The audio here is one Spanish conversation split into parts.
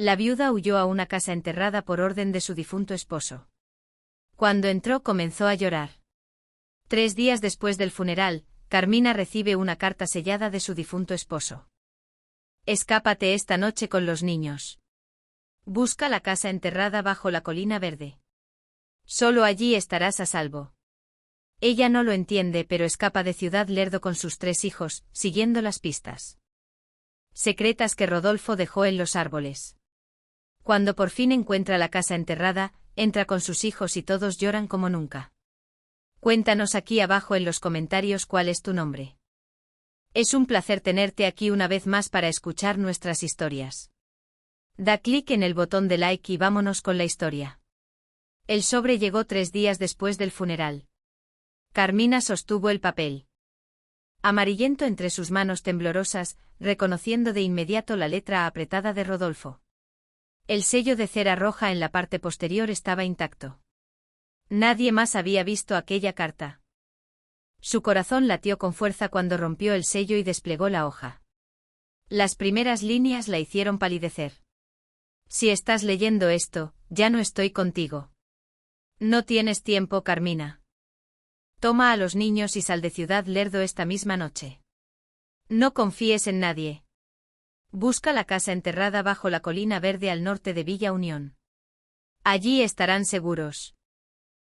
La viuda huyó a una casa enterrada por orden de su difunto esposo. Cuando entró comenzó a llorar. 3 días después del funeral, Carmina recibe una carta sellada de su difunto esposo. Escápate esta noche con los niños. Busca la casa enterrada bajo la colina verde. Solo allí estarás a salvo. Ella no lo entiende, pero escapa de Ciudad Lerdo con sus 3 hijos, siguiendo las pistas secretas que Rodolfo dejó en los árboles. Cuando por fin encuentra la casa enterrada, entra con sus hijos y todos lloran como nunca. Cuéntanos aquí abajo en los comentarios cuál es tu nombre. Es un placer tenerte aquí una vez más para escuchar nuestras historias. Da clic en el botón de like y vámonos con la historia. El sobre llegó 3 días después del funeral. Carmina sostuvo el papel amarillento entre sus manos temblorosas, reconociendo de inmediato la letra apretada de Rodolfo. El sello de cera roja en la parte posterior estaba intacto. Nadie más había visto aquella carta. Su corazón latió con fuerza cuando rompió el sello y desplegó la hoja. Las primeras líneas la hicieron palidecer. Si estás leyendo esto, ya no estoy contigo. No tienes tiempo, Carmina. Toma a los niños y sal de Ciudad Lerdo esta misma noche. No confíes en nadie. Busca la casa enterrada bajo la colina verde al norte de Villa Unión. Allí estarán seguros.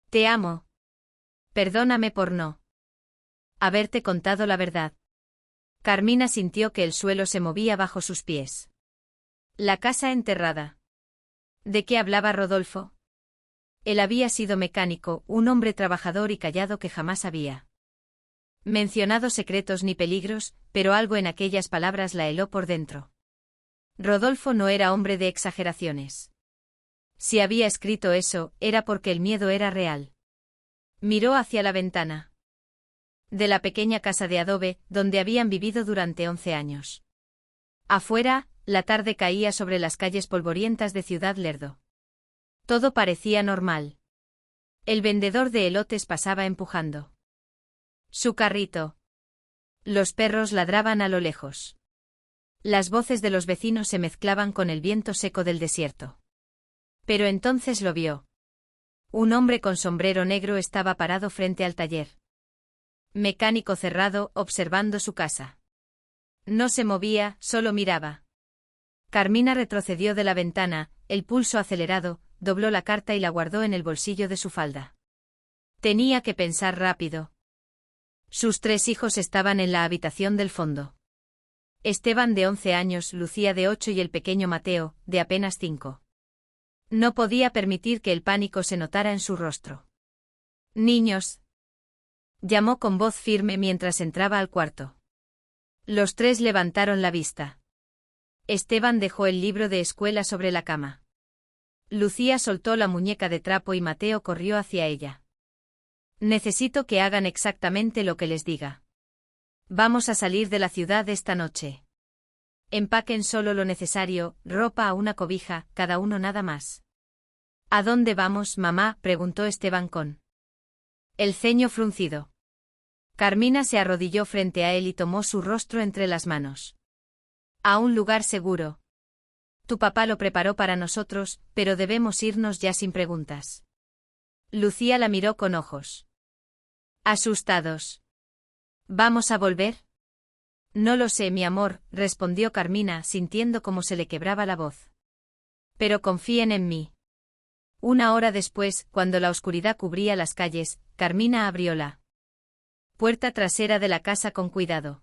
Te amo. Perdóname por no haberte contado la verdad. Carmina sintió que el suelo se movía bajo sus pies. La casa enterrada. ¿De qué hablaba Rodolfo? Él había sido mecánico, un hombre trabajador y callado que jamás había mencionado secretos ni peligros, pero algo en aquellas palabras la heló por dentro. Rodolfo no era hombre de exageraciones. Si había escrito eso, era porque el miedo era real. Miró hacia la ventana de la pequeña casa de adobe, donde habían vivido durante 11 años. Afuera, la tarde caía sobre las calles polvorientas de Ciudad Lerdo. Todo parecía normal. El vendedor de elotes pasaba empujando su carrito. Los perros ladraban a lo lejos. Las voces de los vecinos se mezclaban con el viento seco del desierto. Pero entonces lo vio. Un hombre con sombrero negro estaba parado frente al taller mecánico cerrado, observando su casa. No se movía, solo miraba. Carmina retrocedió de la ventana, el pulso acelerado, dobló la carta y la guardó en el bolsillo de su falda. Tenía que pensar rápido. Sus 3 hijos estaban en la habitación del fondo. Esteban de 11 años, Lucía de 8 y el pequeño Mateo, de apenas 5. No podía permitir que el pánico se notara en su rostro. «Niños», llamó con voz firme mientras entraba al cuarto. Los 3 levantaron la vista. Esteban dejó el libro de escuela sobre la cama. Lucía soltó la muñeca de trapo y Mateo corrió hacia ella. Necesito que hagan exactamente lo que les diga. Vamos a salir de la ciudad esta noche. Empaquen solo lo necesario, ropa a una cobija, cada uno nada más. ¿A dónde vamos, mamá?, preguntó Esteban con el ceño fruncido. Carmina se arrodilló frente a él y tomó su rostro entre las manos. A un lugar seguro. Tu papá lo preparó para nosotros, pero debemos irnos ya sin preguntas. Lucía la miró con ojos asustados. ¿Vamos a volver? No lo sé, mi amor, respondió Carmina, sintiendo cómo se le quebraba la voz. Pero confíen en mí. 1 hora después, cuando la oscuridad cubría las calles, Carmina abrió la puerta trasera de la casa con cuidado.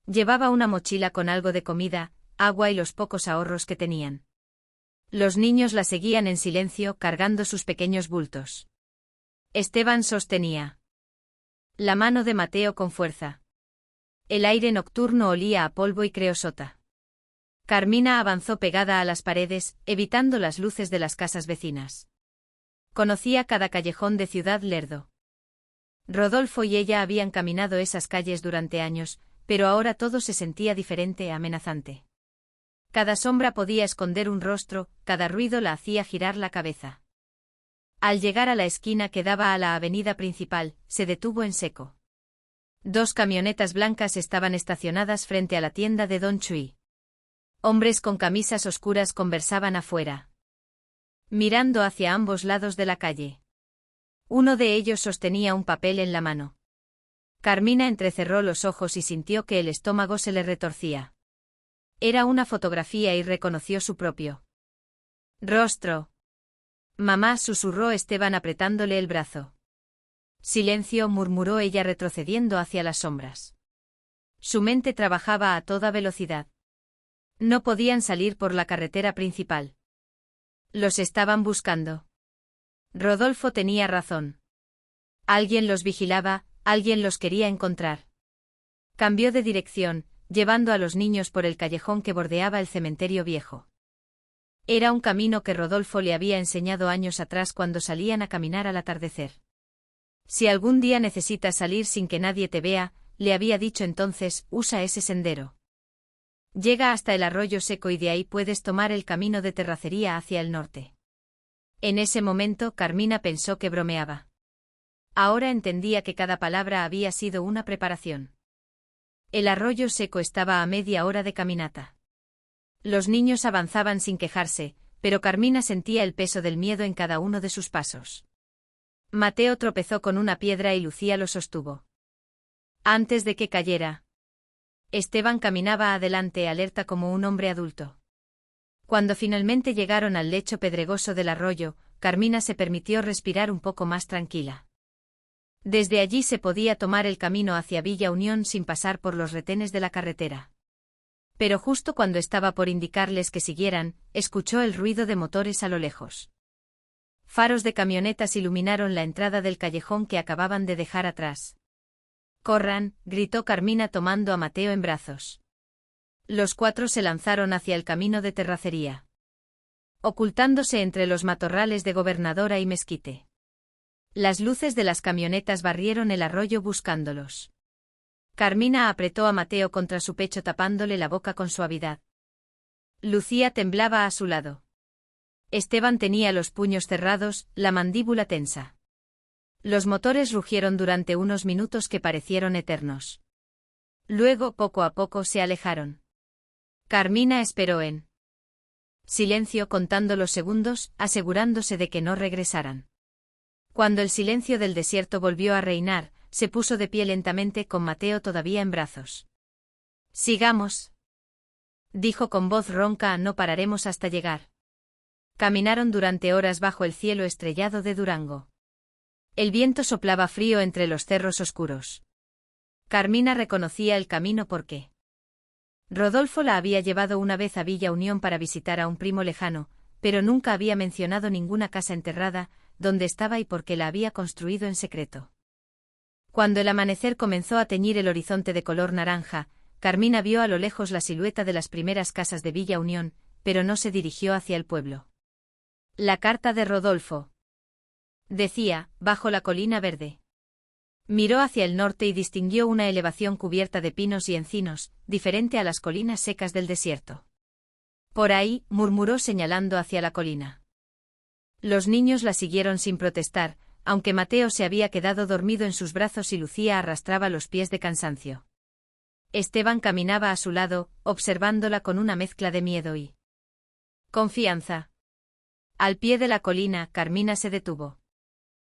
Llevaba una mochila con algo de comida, agua y los pocos ahorros que tenían. Los niños la seguían en silencio, cargando sus pequeños bultos. Esteban sostenía la mano de Mateo con fuerza. El aire nocturno olía a polvo y creosota. Carmina avanzó pegada a las paredes, evitando las luces de las casas vecinas. Conocía cada callejón de Ciudad Lerdo. Rodolfo y ella habían caminado esas calles durante años, pero ahora todo se sentía diferente, amenazante. Cada sombra podía esconder un rostro, cada ruido la hacía girar la cabeza. Al llegar a la esquina que daba a la avenida principal, se detuvo en seco. 2 camionetas blancas estaban estacionadas frente a la tienda de Don Chui. Hombres con camisas oscuras conversaban afuera, mirando hacia ambos lados de la calle. Uno de ellos sostenía un papel en la mano. Carmina entrecerró los ojos y sintió que el estómago se le retorcía. Era una fotografía y reconoció su propio rostro. Mamá, susurró Esteban apretándole el brazo. Silencio, murmuró ella retrocediendo hacia las sombras. Su mente trabajaba a toda velocidad. No podían salir por la carretera principal. Los estaban buscando. Rodolfo tenía razón. Alguien los vigilaba, alguien los quería encontrar. Cambió de dirección, llevando a los niños por el callejón que bordeaba el cementerio viejo. Era un camino que Rodolfo le había enseñado años atrás cuando salían a caminar al atardecer. Si algún día necesitas salir sin que nadie te vea, le había dicho entonces, usa ese sendero. Llega hasta el arroyo seco y de ahí puedes tomar el camino de terracería hacia el norte. En ese momento Carmina pensó que bromeaba. Ahora entendía que cada palabra había sido una preparación. El arroyo seco estaba a media hora de caminata. Los niños avanzaban sin quejarse, pero Carmina sentía el peso del miedo en cada uno de sus pasos. Mateo tropezó con una piedra y Lucía lo sostuvo. Antes de que cayera, Esteban caminaba adelante alerta como un hombre adulto. Cuando finalmente llegaron al lecho pedregoso del arroyo, Carmina se permitió respirar un poco más tranquila. Desde allí se podía tomar el camino hacia Villa Unión sin pasar por los retenes de la carretera. Pero justo cuando estaba por indicarles que siguieran, escuchó el ruido de motores a lo lejos. Faros de camionetas iluminaron la entrada del callejón que acababan de dejar atrás. «¡Corran!», gritó Carmina tomando a Mateo en brazos. Los cuatro se lanzaron hacia el camino de terracería, ocultándose entre los matorrales de Gobernadora y Mezquite. Las luces de las camionetas barrieron el arroyo buscándolos. Carmina apretó a Mateo contra su pecho tapándole la boca con suavidad. Lucía temblaba a su lado. Esteban tenía los puños cerrados, la mandíbula tensa. Los motores rugieron durante unos minutos que parecieron eternos. Luego, poco a poco, se alejaron. Carmina esperó en silencio contando los segundos, asegurándose de que no regresaran. Cuando el silencio del desierto volvió a reinar, se puso de pie lentamente con Mateo todavía en brazos. «Sigamos», dijo con voz ronca, «no pararemos hasta llegar». Caminaron durante horas bajo el cielo estrellado de Durango. El viento soplaba frío entre los cerros oscuros. Carmina reconocía el camino porque Rodolfo la había llevado una vez a Villa Unión para visitar a un primo lejano, pero nunca había mencionado ninguna casa enterrada, dónde estaba y por qué la había construido en secreto. Cuando el amanecer comenzó a teñir el horizonte de color naranja, Carmina vio a lo lejos la silueta de las primeras casas de Villa Unión, pero no se dirigió hacia el pueblo. «La carta de Rodolfo», decía, bajo la colina verde. Miró hacia el norte y distinguió una elevación cubierta de pinos y encinos, diferente a las colinas secas del desierto. «Por ahí», murmuró señalando hacia la colina. Los niños la siguieron sin protestar, aunque Mateo se había quedado dormido en sus brazos y Lucía arrastraba los pies de cansancio. Esteban caminaba a su lado, observándola con una mezcla de miedo y confianza. Al pie de la colina, Carmina se detuvo.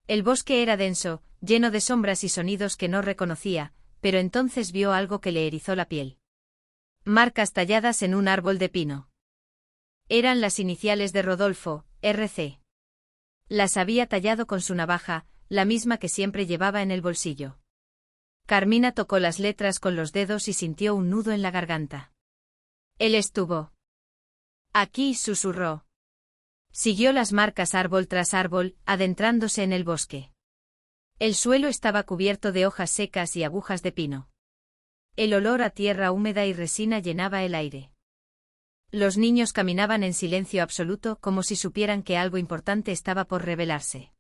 El bosque era denso, lleno de sombras y sonidos que no reconocía, pero entonces vio algo que le erizó la piel. Marcas talladas en un árbol de pino. Eran las iniciales de Rodolfo, RC. Las había tallado con su navaja, la misma que siempre llevaba en el bolsillo. Carmina tocó las letras con los dedos y sintió un nudo en la garganta. Él estuvo aquí, susurró. Siguió las marcas árbol tras árbol, adentrándose en el bosque. El suelo estaba cubierto de hojas secas y agujas de pino. El olor a tierra húmeda y resina llenaba el aire. Los niños caminaban en silencio absoluto, como si supieran que algo importante estaba por revelarse.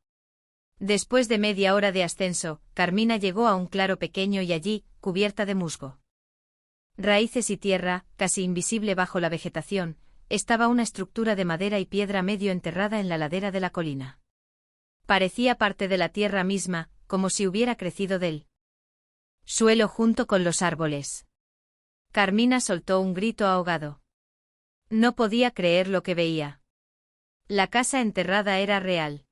Después de media hora de ascenso, Carmina llegó a un claro pequeño y allí, cubierta de musgo, raíces y tierra, casi invisible bajo la vegetación, estaba una estructura de madera y piedra medio enterrada en la ladera de la colina. Parecía parte de la tierra misma, como si hubiera crecido del suelo junto con los árboles. Carmina soltó un grito ahogado. No podía creer lo que veía. La casa enterrada era real.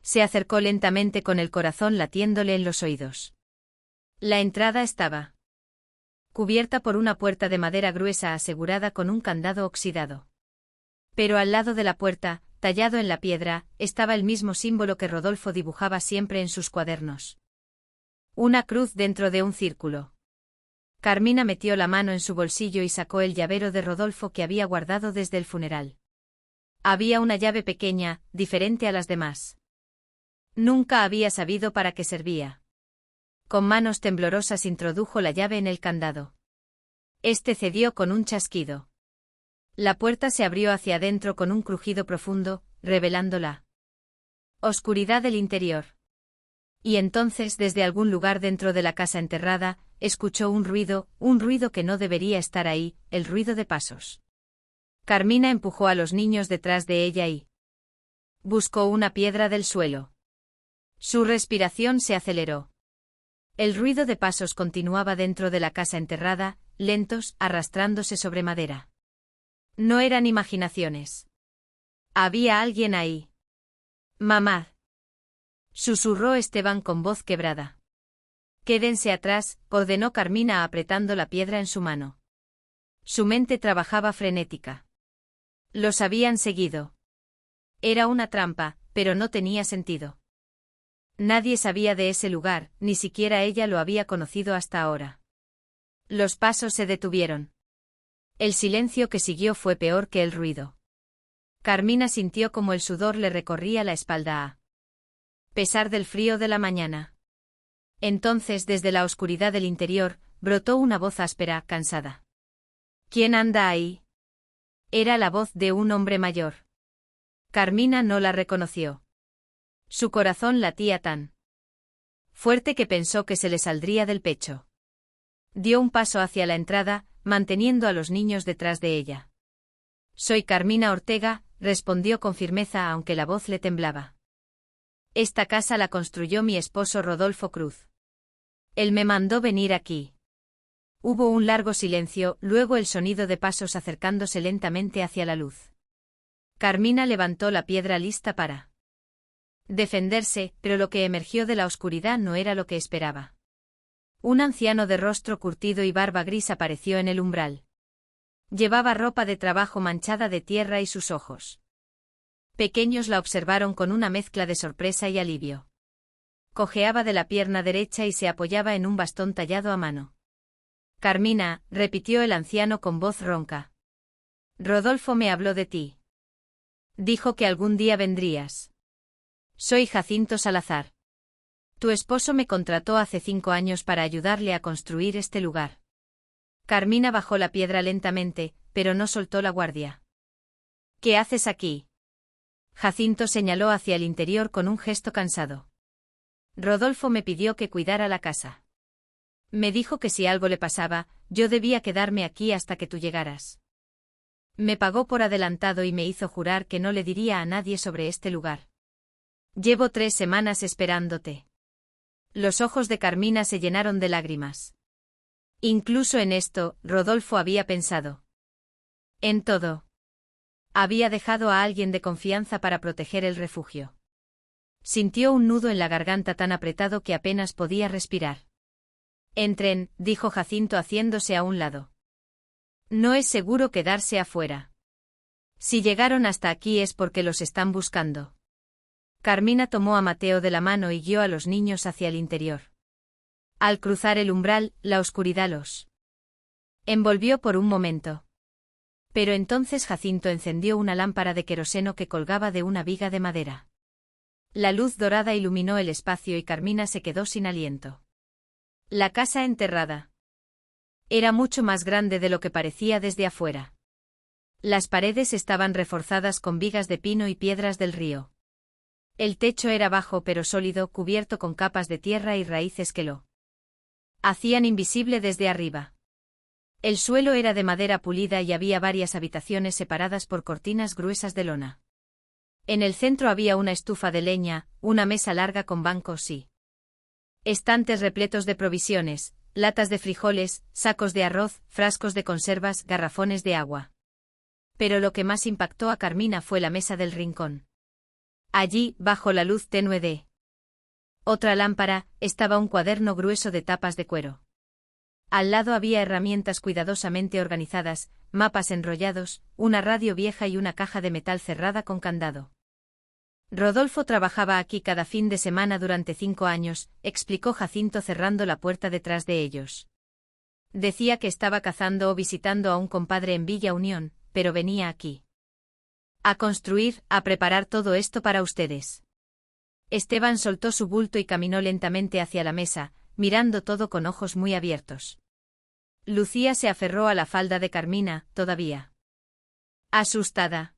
Se acercó lentamente con el corazón latiéndole en los oídos. La entrada estaba cubierta por una puerta de madera gruesa asegurada con un candado oxidado. Pero al lado de la puerta, tallado en la piedra, estaba el mismo símbolo que Rodolfo dibujaba siempre en sus cuadernos. Una cruz dentro de un círculo. Carmina metió la mano en su bolsillo y sacó el llavero de Rodolfo que había guardado desde el funeral. Había una llave pequeña, diferente a las demás. Nunca había sabido para qué servía. Con manos temblorosas introdujo la llave en el candado. Este cedió con un chasquido. La puerta se abrió hacia adentro con un crujido profundo, revelando la oscuridad del interior. Y entonces, desde algún lugar dentro de la casa enterrada, escuchó un ruido que no debería estar ahí, el ruido de pasos. Carmina empujó a los niños detrás de ella y buscó una piedra del suelo. Su respiración se aceleró. El ruido de pasos continuaba dentro de la casa enterrada, lentos, arrastrándose sobre madera. No eran imaginaciones. Había alguien ahí. «Mamá», susurró Esteban con voz quebrada. «Quédense atrás», ordenó Carmina apretando la piedra en su mano. Su mente trabajaba frenética. Los habían seguido. Era una trampa, pero no tenía sentido. Nadie sabía de ese lugar, ni siquiera ella lo había conocido hasta ahora. Los pasos se detuvieron. El silencio que siguió fue peor que el ruido. Carmina sintió como el sudor le recorría la espalda a pesar del frío de la mañana. Entonces, desde la oscuridad del interior, brotó una voz áspera, cansada. «¿Quién anda ahí?» Era la voz de un hombre mayor. Carmina no la reconoció. Su corazón latía tan fuerte que pensó que se le saldría del pecho. Dio un paso hacia la entrada, manteniendo a los niños detrás de ella. «Soy Carmina Ortega», respondió con firmeza aunque la voz le temblaba. «Esta casa la construyó mi esposo Rodolfo Cruz. Él me mandó venir aquí». Hubo un largo silencio, luego el sonido de pasos acercándose lentamente hacia la luz. Carmina levantó la piedra lista para defenderse, pero lo que emergió de la oscuridad no era lo que esperaba. Un anciano de rostro curtido y barba gris apareció en el umbral. Llevaba ropa de trabajo manchada de tierra y sus ojos pequeños la observaron con una mezcla de sorpresa y alivio. Cojeaba de la pierna derecha y se apoyaba en un bastón tallado a mano. «Carmina», repitió el anciano con voz ronca. «Rodolfo me habló de ti. Dijo que algún día vendrías. Soy Jacinto Salazar. Tu esposo me contrató hace 5 años para ayudarle a construir este lugar». Carmina bajó la piedra lentamente, pero no soltó la guardia. «¿Qué haces aquí?» Jacinto señaló hacia el interior con un gesto cansado. «Rodolfo me pidió que cuidara la casa. Me dijo que si algo le pasaba, yo debía quedarme aquí hasta que tú llegaras. Me pagó por adelantado y me hizo jurar que no le diría a nadie sobre este lugar. Llevo 3 semanas esperándote». Los ojos de Carmina se llenaron de lágrimas. Incluso en esto, Rodolfo había pensado. En todo. Había dejado a alguien de confianza para proteger el refugio. Sintió un nudo en la garganta tan apretado que apenas podía respirar. «Entren», dijo Jacinto haciéndose a un lado. «No es seguro quedarse afuera. Si llegaron hasta aquí es porque los están buscando». Carmina tomó a Mateo de la mano y guió a los niños hacia el interior. Al cruzar el umbral, la oscuridad los envolvió por un momento. Pero entonces Jacinto encendió una lámpara de queroseno que colgaba de una viga de madera. La luz dorada iluminó el espacio y Carmina se quedó sin aliento. La casa enterrada era mucho más grande de lo que parecía desde afuera. Las paredes estaban reforzadas con vigas de pino y piedras del río. El techo era bajo pero sólido, cubierto con capas de tierra y raíces que lo hacían invisible desde arriba. El suelo era de madera pulida y había varias habitaciones separadas por cortinas gruesas de lona. En el centro había una estufa de leña, una mesa larga con bancos y estantes repletos de provisiones, latas de frijoles, sacos de arroz, frascos de conservas, garrafones de agua. Pero lo que más impactó a Carmina fue la mesa del rincón. Allí, bajo la luz tenue de otra lámpara, estaba un cuaderno grueso de tapas de cuero. Al lado había herramientas cuidadosamente organizadas, mapas enrollados, una radio vieja y una caja de metal cerrada con candado. Rodolfo trabajaba aquí cada fin de semana durante 5 años, explicó Jacinto cerrando la puerta detrás de ellos. Decía que estaba cazando o visitando a un compadre en Villa Unión, pero venía aquí a construir, a preparar todo esto para ustedes. Esteban soltó su bulto y caminó lentamente hacia la mesa, mirando todo con ojos muy abiertos. Lucía se aferró a la falda de Carmina, todavía asustada.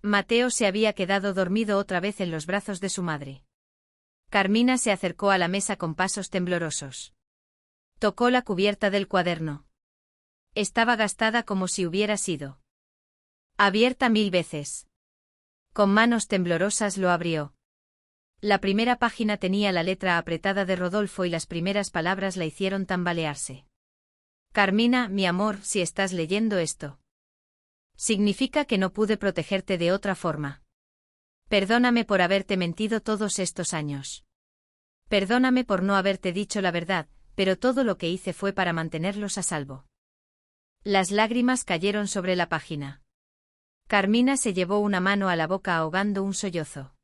Mateo se había quedado dormido otra vez en los brazos de su madre. Carmina se acercó a la mesa con pasos temblorosos. Tocó la cubierta del cuaderno. Estaba gastada como si hubiera sido abierta 1000 veces. Con manos temblorosas lo abrió. La primera página tenía la letra apretada de Rodolfo y las primeras palabras la hicieron tambalearse. Carmina, mi amor, si estás leyendo esto, significa que no pude protegerte de otra forma. Perdóname por haberte mentido todos estos años. Perdóname por no haberte dicho la verdad, pero todo lo que hice fue para mantenerlos a salvo. Las lágrimas cayeron sobre la página. Carmina se llevó una mano a la boca ahogando un sollozo.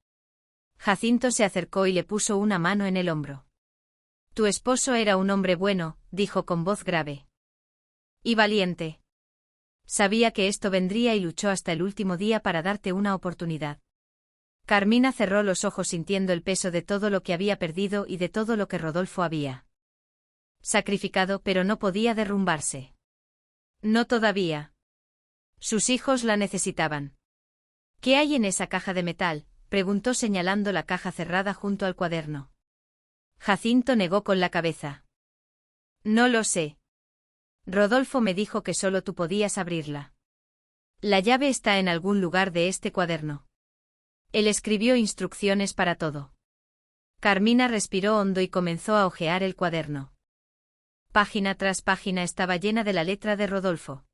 Jacinto se acercó y le puso una mano en el hombro. Tu esposo era un hombre bueno, dijo con voz grave. Y valiente. Sabía que esto vendría y luchó hasta el último día para darte una oportunidad. Carmina cerró los ojos sintiendo el peso de todo lo que había perdido y de todo lo que Rodolfo había sacrificado, pero no podía derrumbarse. No todavía. Sus hijos la necesitaban. ¿Qué hay en esa caja de metal?, preguntó señalando la caja cerrada junto al cuaderno. Jacinto negó con la cabeza. No lo sé. Rodolfo me dijo que solo tú podías abrirla. La llave está en algún lugar de este cuaderno. Él escribió instrucciones para todo. Carmina respiró hondo y comenzó a hojear el cuaderno. Página tras página estaba llena de la letra de Rodolfo.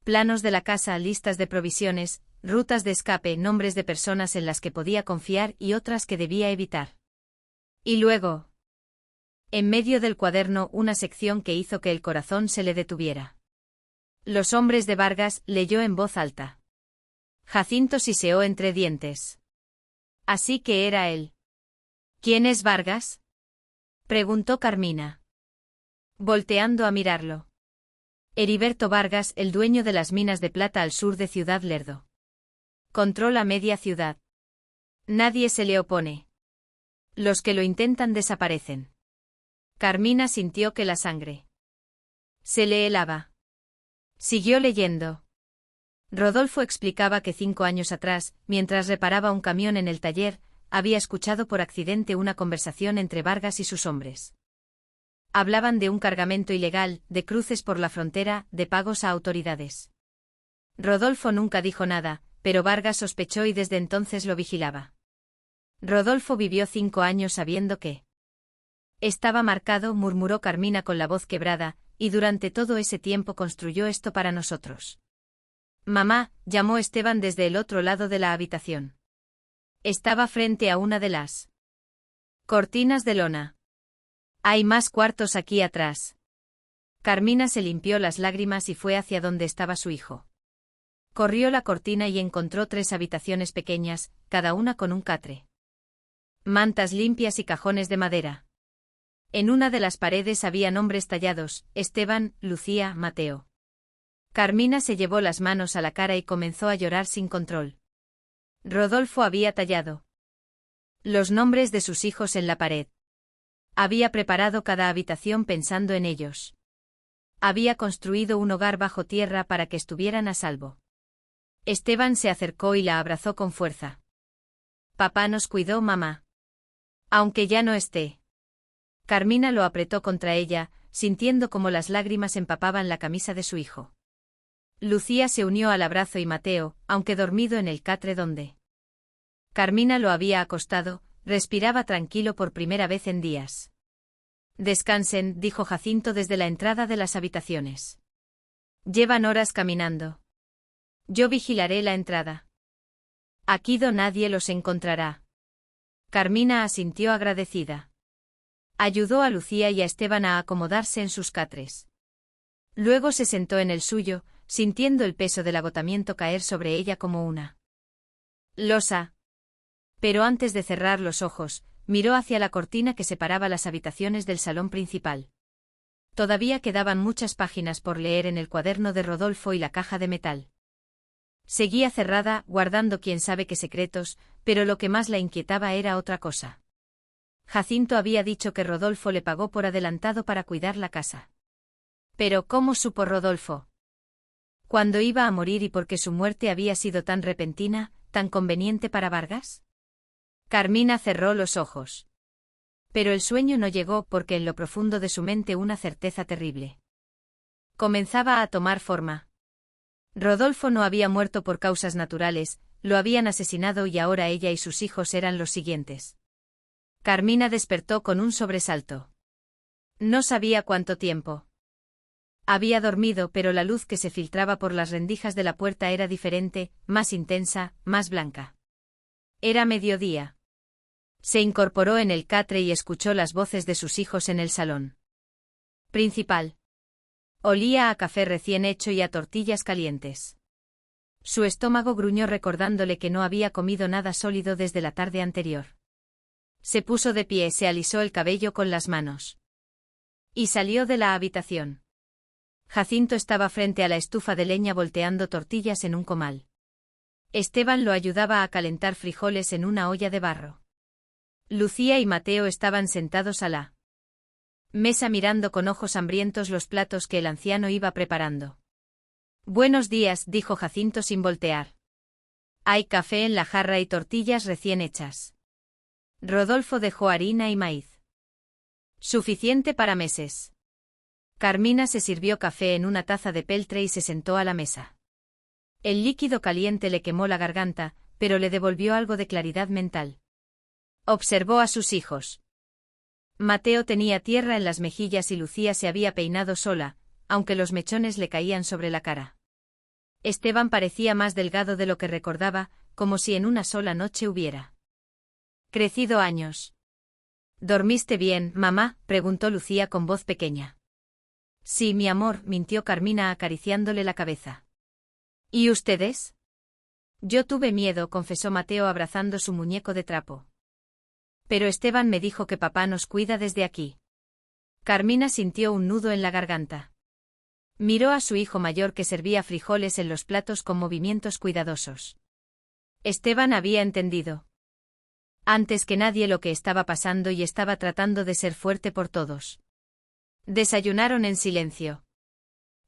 Planos de la casa, listas de provisiones, rutas de escape, nombres de personas en las que podía confiar y otras que debía evitar. Y luego, en medio del cuaderno, una sección que hizo que el corazón se le detuviera. Los hombres de Vargas, leyó en voz alta. Jacinto siseó entre dientes. Así que era él. ¿Quién es Vargas?, preguntó Carmina, volteando a mirarlo. Heriberto Vargas, el dueño de las minas de plata al sur de Ciudad Lerdo. Controla media ciudad. Nadie se le opone. Los que lo intentan desaparecen. Carmina sintió que la sangre se le helaba. Siguió leyendo. Rodolfo explicaba que 5 años atrás, mientras reparaba un camión en el taller, había escuchado por accidente una conversación entre Vargas y sus hombres. Hablaban de un cargamento ilegal, de cruces por la frontera, de pagos a autoridades. Rodolfo nunca dijo nada, pero Vargas sospechó y desde entonces lo vigilaba. Rodolfo vivió 5 años sabiendo que estaba marcado, murmuró Carmina con la voz quebrada, y durante todo ese tiempo construyó esto para nosotros. Mamá, llamó Esteban desde el otro lado de la habitación. Estaba frente a una de las cortinas de lona. Hay más cuartos aquí atrás. Carmina se limpió las lágrimas y fue hacia donde estaba su hijo. Corrió la cortina y encontró 3 habitaciones pequeñas, cada una con un catre, mantas limpias y cajones de madera. En una de las paredes había nombres tallados: Esteban, Lucía, Mateo. Carmina se llevó las manos a la cara y comenzó a llorar sin control. Rodolfo había tallado los nombres de sus hijos en la pared. Había preparado cada habitación pensando en ellos. Había construido un hogar bajo tierra para que estuvieran a salvo. Esteban se acercó y la abrazó con fuerza. Papá nos cuidó, mamá. Aunque ya no esté. Carmina lo apretó contra ella, sintiendo como las lágrimas empapaban la camisa de su hijo. Lucía se unió al abrazo y Mateo, aunque dormido en el catre donde Carmina lo había acostado, respiraba tranquilo por primera vez en días. Descansen, dijo Jacinto desde la entrada de las habitaciones. Llevan horas caminando. Yo vigilaré la entrada. Aquí nadie los encontrará. Carmina asintió agradecida. Ayudó a Lucía y a Esteban a acomodarse en sus catres. Luego se sentó en el suyo, sintiendo el peso del agotamiento caer sobre ella como una losa. Pero antes de cerrar los ojos, miró hacia la cortina que separaba las habitaciones del salón principal. Todavía quedaban muchas páginas por leer en el cuaderno de Rodolfo y la caja de metal. Seguía cerrada, guardando quién sabe qué secretos, pero lo que más la inquietaba era otra cosa. Jacinto había dicho que Rodolfo le pagó por adelantado para cuidar la casa. Pero ¿cómo supo Rodolfo cuándo iba a morir y por qué su muerte había sido tan repentina, tan conveniente para Vargas? Carmina cerró los ojos. Pero el sueño no llegó porque en lo profundo de su mente una certeza terrible comenzaba a tomar forma. Rodolfo no había muerto por causas naturales, lo habían asesinado y ahora ella y sus hijos eran los siguientes. Carmina despertó con un sobresalto. No sabía cuánto tiempo había dormido, pero la luz que se filtraba por las rendijas de la puerta era diferente, más intensa, más blanca. Era mediodía. Se incorporó en el catre y escuchó las voces de sus hijos en el salón principal. Olía a café recién hecho y a tortillas calientes. Su estómago gruñó recordándole que no había comido nada sólido desde la tarde anterior. Se puso de pie, se alisó el cabello con las manos y salió de la habitación. Jacinto estaba frente a la estufa de leña volteando tortillas en un comal. Esteban lo ayudaba a calentar frijoles en una olla de barro. Lucía y Mateo estaban sentados a la mesa mirando con ojos hambrientos los platos que el anciano iba preparando. Buenos días, dijo Jacinto sin voltear. Hay café en la jarra y tortillas recién hechas. Rodolfo dejó harina y maíz. Suficiente para meses. Carmina se sirvió café en una taza de peltre y se sentó a la mesa. El líquido caliente le quemó la garganta, pero le devolvió algo de claridad mental. Observó a sus hijos. Mateo tenía tierra en las mejillas y Lucía se había peinado sola, aunque los mechones le caían sobre la cara. Esteban parecía más delgado de lo que recordaba, como si en una sola noche hubiera crecido años. ¿Dormiste bien, mamá?, preguntó Lucía con voz pequeña. Sí, mi amor, mintió Carmina acariciándole la cabeza. ¿Y ustedes? Yo tuve miedo, confesó Mateo abrazando su muñeco de trapo. Pero Esteban me dijo que papá nos cuida desde aquí. Carmina sintió un nudo en la garganta. Miró a su hijo mayor que servía frijoles en los platos con movimientos cuidadosos. Esteban había entendido antes que nadie lo que estaba pasando y estaba tratando de ser fuerte por todos. Desayunaron en silencio.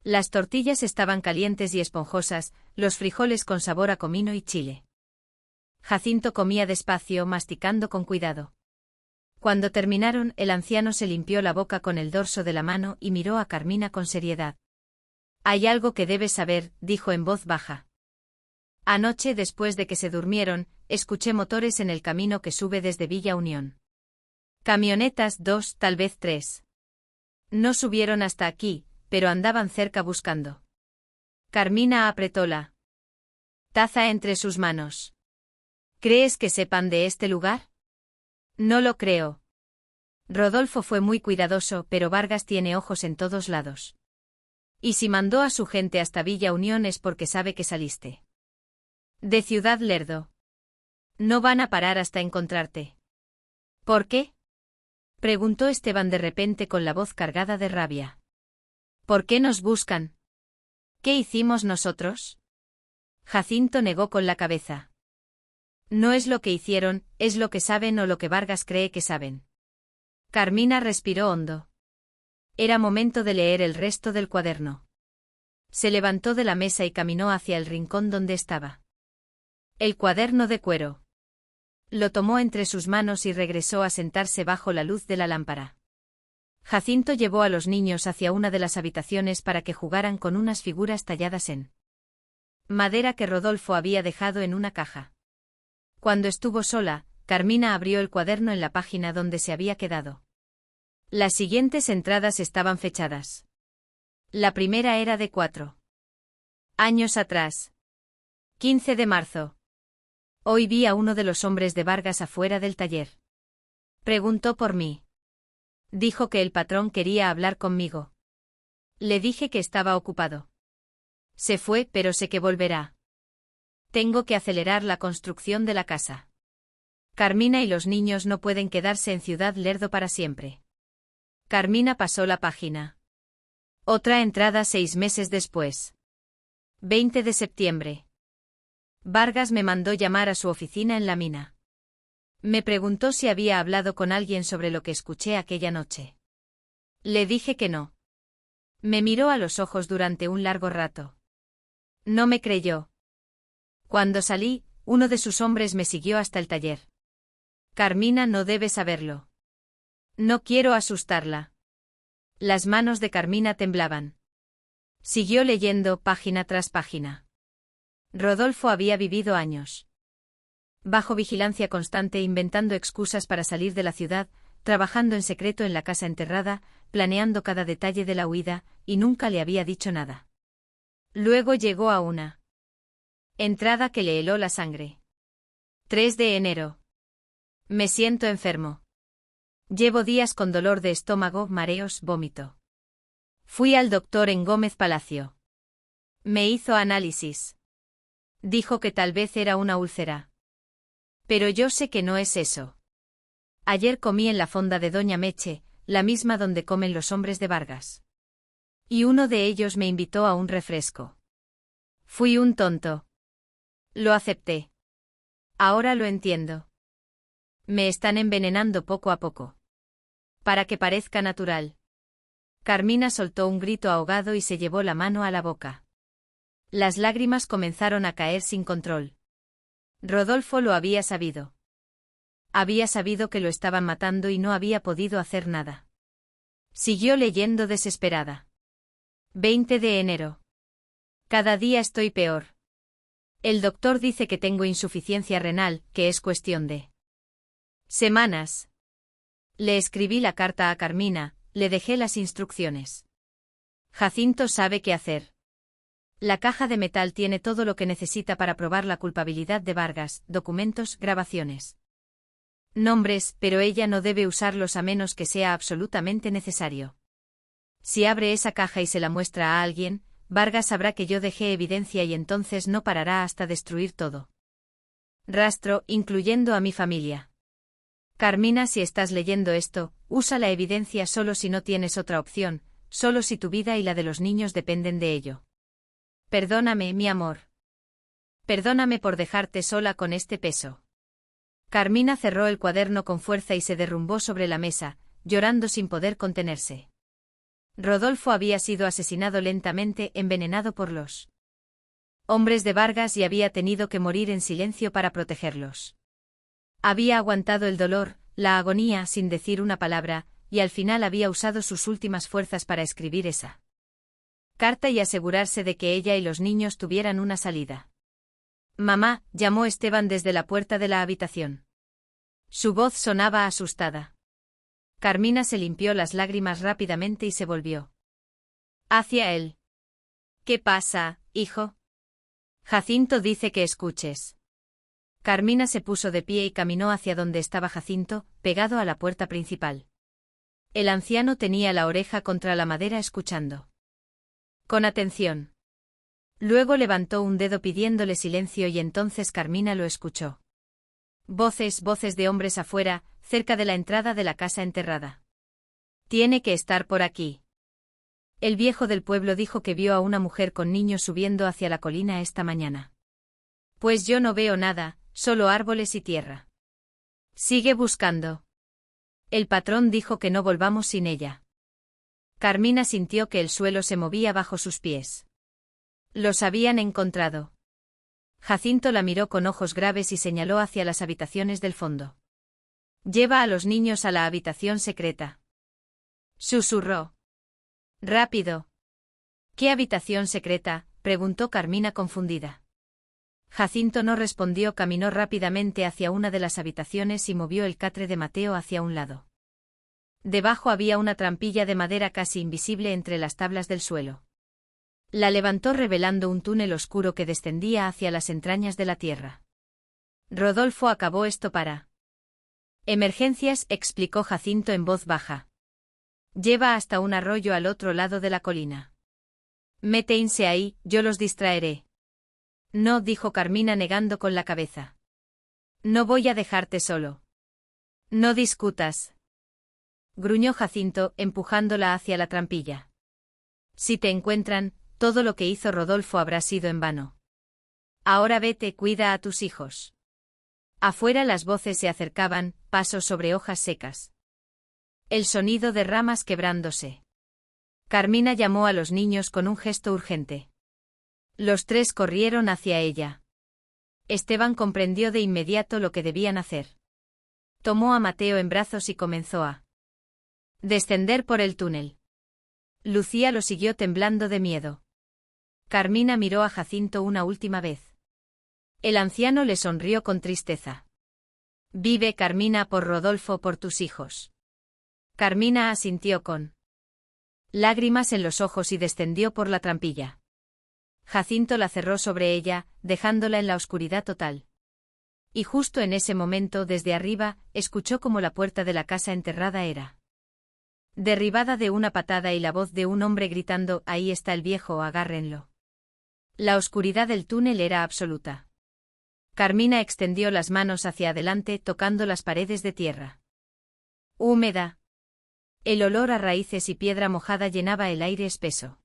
Las tortillas estaban calientes y esponjosas, los frijoles con sabor a comino y chile. Jacinto comía despacio, masticando con cuidado. Cuando terminaron, el anciano se limpió la boca con el dorso de la mano y miró a Carmina con seriedad. Hay algo que debes saber, dijo en voz baja. Anoche, después de que se durmieron, escuché motores en el camino que sube desde Villa Unión. Camionetas, 2, tal vez 3. No subieron hasta aquí, pero andaban cerca buscando. Carmina apretó la taza entre sus manos. ¿Crees que sepan de este lugar? No lo creo. Rodolfo fue muy cuidadoso, pero Vargas tiene ojos en todos lados. Y si mandó a su gente hasta Villa Unión es porque sabe que saliste de Ciudad Lerdo. No van a parar hasta encontrarte. ¿Por qué?, preguntó Esteban de repente con la voz cargada de rabia. ¿Por qué nos buscan? ¿Qué hicimos nosotros? Jacinto negó con la cabeza. No es lo que hicieron, es lo que saben o lo que Vargas cree que saben. Carmina respiró hondo. Era momento de leer el resto del cuaderno. Se levantó de la mesa y caminó hacia el rincón donde estaba el cuaderno de cuero. Lo tomó entre sus manos y regresó a sentarse bajo la luz de la lámpara. Jacinto llevó a los niños hacia una de las habitaciones para que jugaran con unas figuras talladas en madera que Rodolfo había dejado en una caja. Cuando estuvo sola, Carmina abrió el cuaderno en la página donde se había quedado. Las siguientes entradas estaban fechadas. La primera era de 4 años atrás. 15 de marzo. Hoy vi a uno de los hombres de Vargas afuera del taller. Preguntó por mí. Dijo que el patrón quería hablar conmigo. Le dije que estaba ocupado. Se fue, pero sé que volverá. Tengo que acelerar la construcción de la casa. Carmina y los niños no pueden quedarse en Ciudad Lerdo para siempre. Carmina pasó la página. Otra entrada 6 meses después. 20 de septiembre. Vargas me mandó llamar a su oficina en la mina. Me preguntó si había hablado con alguien sobre lo que escuché aquella noche. Le dije que no. Me miró a los ojos durante un largo rato. No me creyó. Cuando salí, uno de sus hombres me siguió hasta el taller. Carmina no debe saberlo. No quiero asustarla. Las manos de Carmina temblaban. Siguió leyendo página tras página. Rodolfo había vivido años bajo vigilancia constante, inventando excusas para salir de la ciudad, trabajando en secreto en la casa enterrada, planeando cada detalle de la huida, y nunca le había dicho nada. Luego llegó a una entrada que le heló la sangre. 3 de enero. Me siento enfermo. Llevo días con dolor de estómago, mareos, vómito. Fui al doctor en Gómez Palacio. Me hizo análisis. Dijo que tal vez era una úlcera. Pero yo sé que no es eso. Ayer comí en la fonda de Doña Meche, la misma donde comen los hombres de Vargas. Y uno de ellos me invitó a un refresco. Fui un tonto. Lo acepté. Ahora lo entiendo. Me están envenenando poco a poco. Para que parezca natural. Carmina soltó un grito ahogado y se llevó la mano a la boca. Las lágrimas comenzaron a caer sin control. Rodolfo lo había sabido. Había sabido que lo estaban matando y no había podido hacer nada. Siguió leyendo desesperada. 20 de enero. Cada día estoy peor. El doctor dice que tengo insuficiencia renal, que es cuestión de semanas. Le escribí la carta a Carmina, le dejé las instrucciones. Jacinto sabe qué hacer. La caja de metal tiene todo lo que necesita para probar la culpabilidad de Vargas, documentos, grabaciones. Nombres, pero ella no debe usarlos a menos que sea absolutamente necesario. Si abre esa caja y se la muestra a alguien, Vargas sabrá que yo dejé evidencia y entonces no parará hasta destruir todo. Rastro, incluyendo a mi familia. Carmina, si estás leyendo esto, usa la evidencia solo si no tienes otra opción, solo si tu vida y la de los niños dependen de ello. Perdóname, mi amor. Perdóname por dejarte sola con este peso. Carmina cerró el cuaderno con fuerza y se derrumbó sobre la mesa, llorando sin poder contenerse. Rodolfo había sido asesinado lentamente, envenenado por los hombres de Vargas y había tenido que morir en silencio para protegerlos. Había aguantado el dolor, la agonía sin decir una palabra, y al final había usado sus últimas fuerzas para escribir esa carta y asegurarse de que ella y los niños tuvieran una salida. Mamá, llamó Esteban desde la puerta de la habitación. Su voz sonaba asustada. Carmina se limpió las lágrimas rápidamente y se volvió hacia él. ¿Qué pasa, hijo? Jacinto dice que escuches. Carmina se puso de pie y caminó hacia donde estaba Jacinto, pegado a la puerta principal. El anciano tenía la oreja contra la madera escuchando con atención. Luego levantó un dedo pidiéndole silencio y entonces Carmina lo escuchó. Voces de hombres afuera, cerca de la entrada de la casa enterrada. Tiene que estar por aquí. El viejo del pueblo dijo que vio a una mujer con niños subiendo hacia la colina esta mañana. Pues yo no veo nada, solo árboles y tierra. Sigue buscando. El patrón dijo que no volvamos sin ella. Carmina sintió que el suelo se movía bajo sus pies. Los habían encontrado. Jacinto la miró con ojos graves y señaló hacia las habitaciones del fondo. Lleva a los niños a la habitación secreta. Susurró. Rápido. ¿Qué habitación secreta?, preguntó Carmina confundida. Jacinto no respondió, caminó rápidamente hacia una de las habitaciones y movió el catre de Mateo hacia un lado. Debajo había una trampilla de madera casi invisible entre las tablas del suelo. La levantó revelando un túnel oscuro que descendía hacia las entrañas de la tierra. Rodolfo acabó esto para emergencias, explicó Jacinto en voz baja. Lleva hasta un arroyo al otro lado de la colina. Métense ahí, yo los distraeré. No, dijo Carmina negando con la cabeza. No voy a dejarte solo. No discutas. Gruñó Jacinto, empujándola hacia la trampilla. Si te encuentran, todo lo que hizo Rodolfo habrá sido en vano. Ahora vete, cuida a tus hijos. Afuera las voces se acercaban, pasos sobre hojas secas. El sonido de ramas quebrándose. Carmina llamó a los niños con un gesto urgente. Los tres corrieron hacia ella. Esteban comprendió de inmediato lo que debían hacer. Tomó a Mateo en brazos y comenzó a descender por el túnel. Lucía lo siguió temblando de miedo. Carmina miró a Jacinto una última vez. El anciano le sonrió con tristeza. Vive, Carmina, por Rodolfo, por tus hijos. Carmina asintió con lágrimas en los ojos y descendió por la trampilla. Jacinto la cerró sobre ella, dejándola en la oscuridad total. Y justo en ese momento, desde arriba, escuchó como la puerta de la casa enterrada era derribada de una patada y la voz de un hombre gritando: «Ahí está el viejo, agárrenlo». La oscuridad del túnel era absoluta. Carmina extendió las manos hacia adelante, tocando las paredes de tierra húmeda. El olor a raíces y piedra mojada llenaba el aire espeso.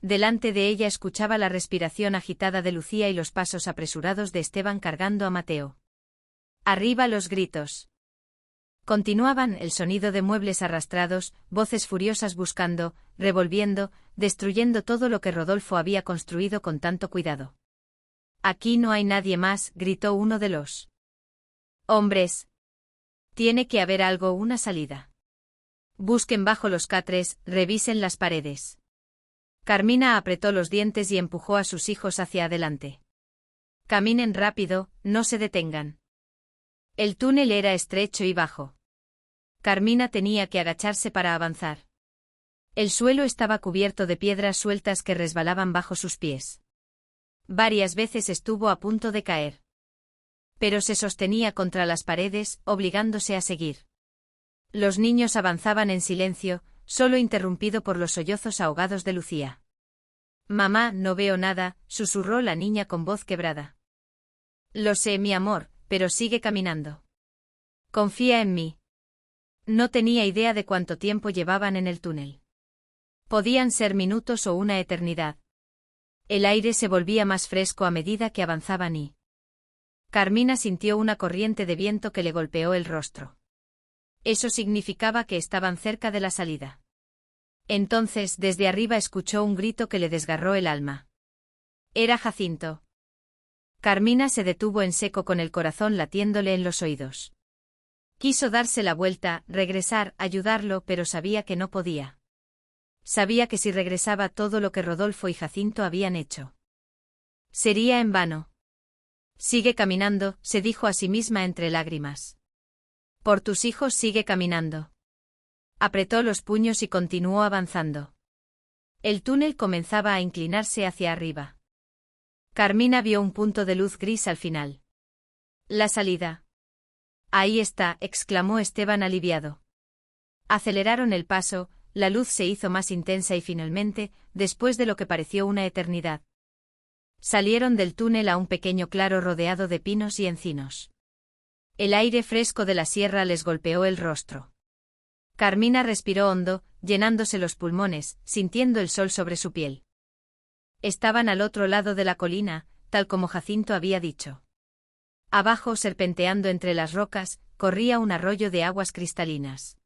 Delante de ella escuchaba la respiración agitada de Lucía y los pasos apresurados de Esteban cargando a Mateo. Arriba los gritos. Continuaban el sonido de muebles arrastrados, voces furiosas buscando, revolviendo, destruyendo todo lo que Rodolfo había construido con tanto cuidado. «Aquí no hay nadie más», gritó uno de los hombres. «Tiene que haber algo, una salida. Busquen bajo los catres, revisen las paredes». Carmina apretó los dientes y empujó a sus hijos hacia adelante. «Caminen rápido, no se detengan». El túnel era estrecho y bajo. Carmina tenía que agacharse para avanzar. El suelo estaba cubierto de piedras sueltas que resbalaban bajo sus pies. Varias veces estuvo a punto de caer. Pero se sostenía contra las paredes, obligándose a seguir. Los niños avanzaban en silencio, solo interrumpido por los sollozos ahogados de Lucía. «Mamá, no veo nada», susurró la niña con voz quebrada. «Lo sé, mi amor, pero sigue caminando. Confía en mí». No tenía idea de cuánto tiempo llevaban en el túnel. Podían ser minutos o una eternidad. El aire se volvía más fresco a medida que avanzaban y Carmina sintió una corriente de viento que le golpeó el rostro. Eso significaba que estaban cerca de la salida. Entonces, desde arriba escuchó un grito que le desgarró el alma. Era Jacinto. Carmina se detuvo en seco con el corazón latiéndole en los oídos. Quiso darse la vuelta, regresar, ayudarlo, pero sabía que no podía. Sabía que si regresaba todo lo que Rodolfo y Jacinto habían hecho sería en vano. «Sigue caminando», se dijo a sí misma entre lágrimas. «Por tus hijos sigue caminando». Apretó los puños y continuó avanzando. El túnel comenzaba a inclinarse hacia arriba. Carmina vio un punto de luz gris al final. «La salida». «Ahí está», exclamó Esteban aliviado. Aceleraron el paso, la luz se hizo más intensa y finalmente, después de lo que pareció una eternidad, salieron del túnel a un pequeño claro rodeado de pinos y encinos. El aire fresco de la sierra les golpeó el rostro. Carmina respiró hondo, llenándose los pulmones, sintiendo el sol sobre su piel. Estaban al otro lado de la colina, tal como Jacinto había dicho. Abajo, serpenteando entre las rocas, corría un arroyo de aguas cristalinas.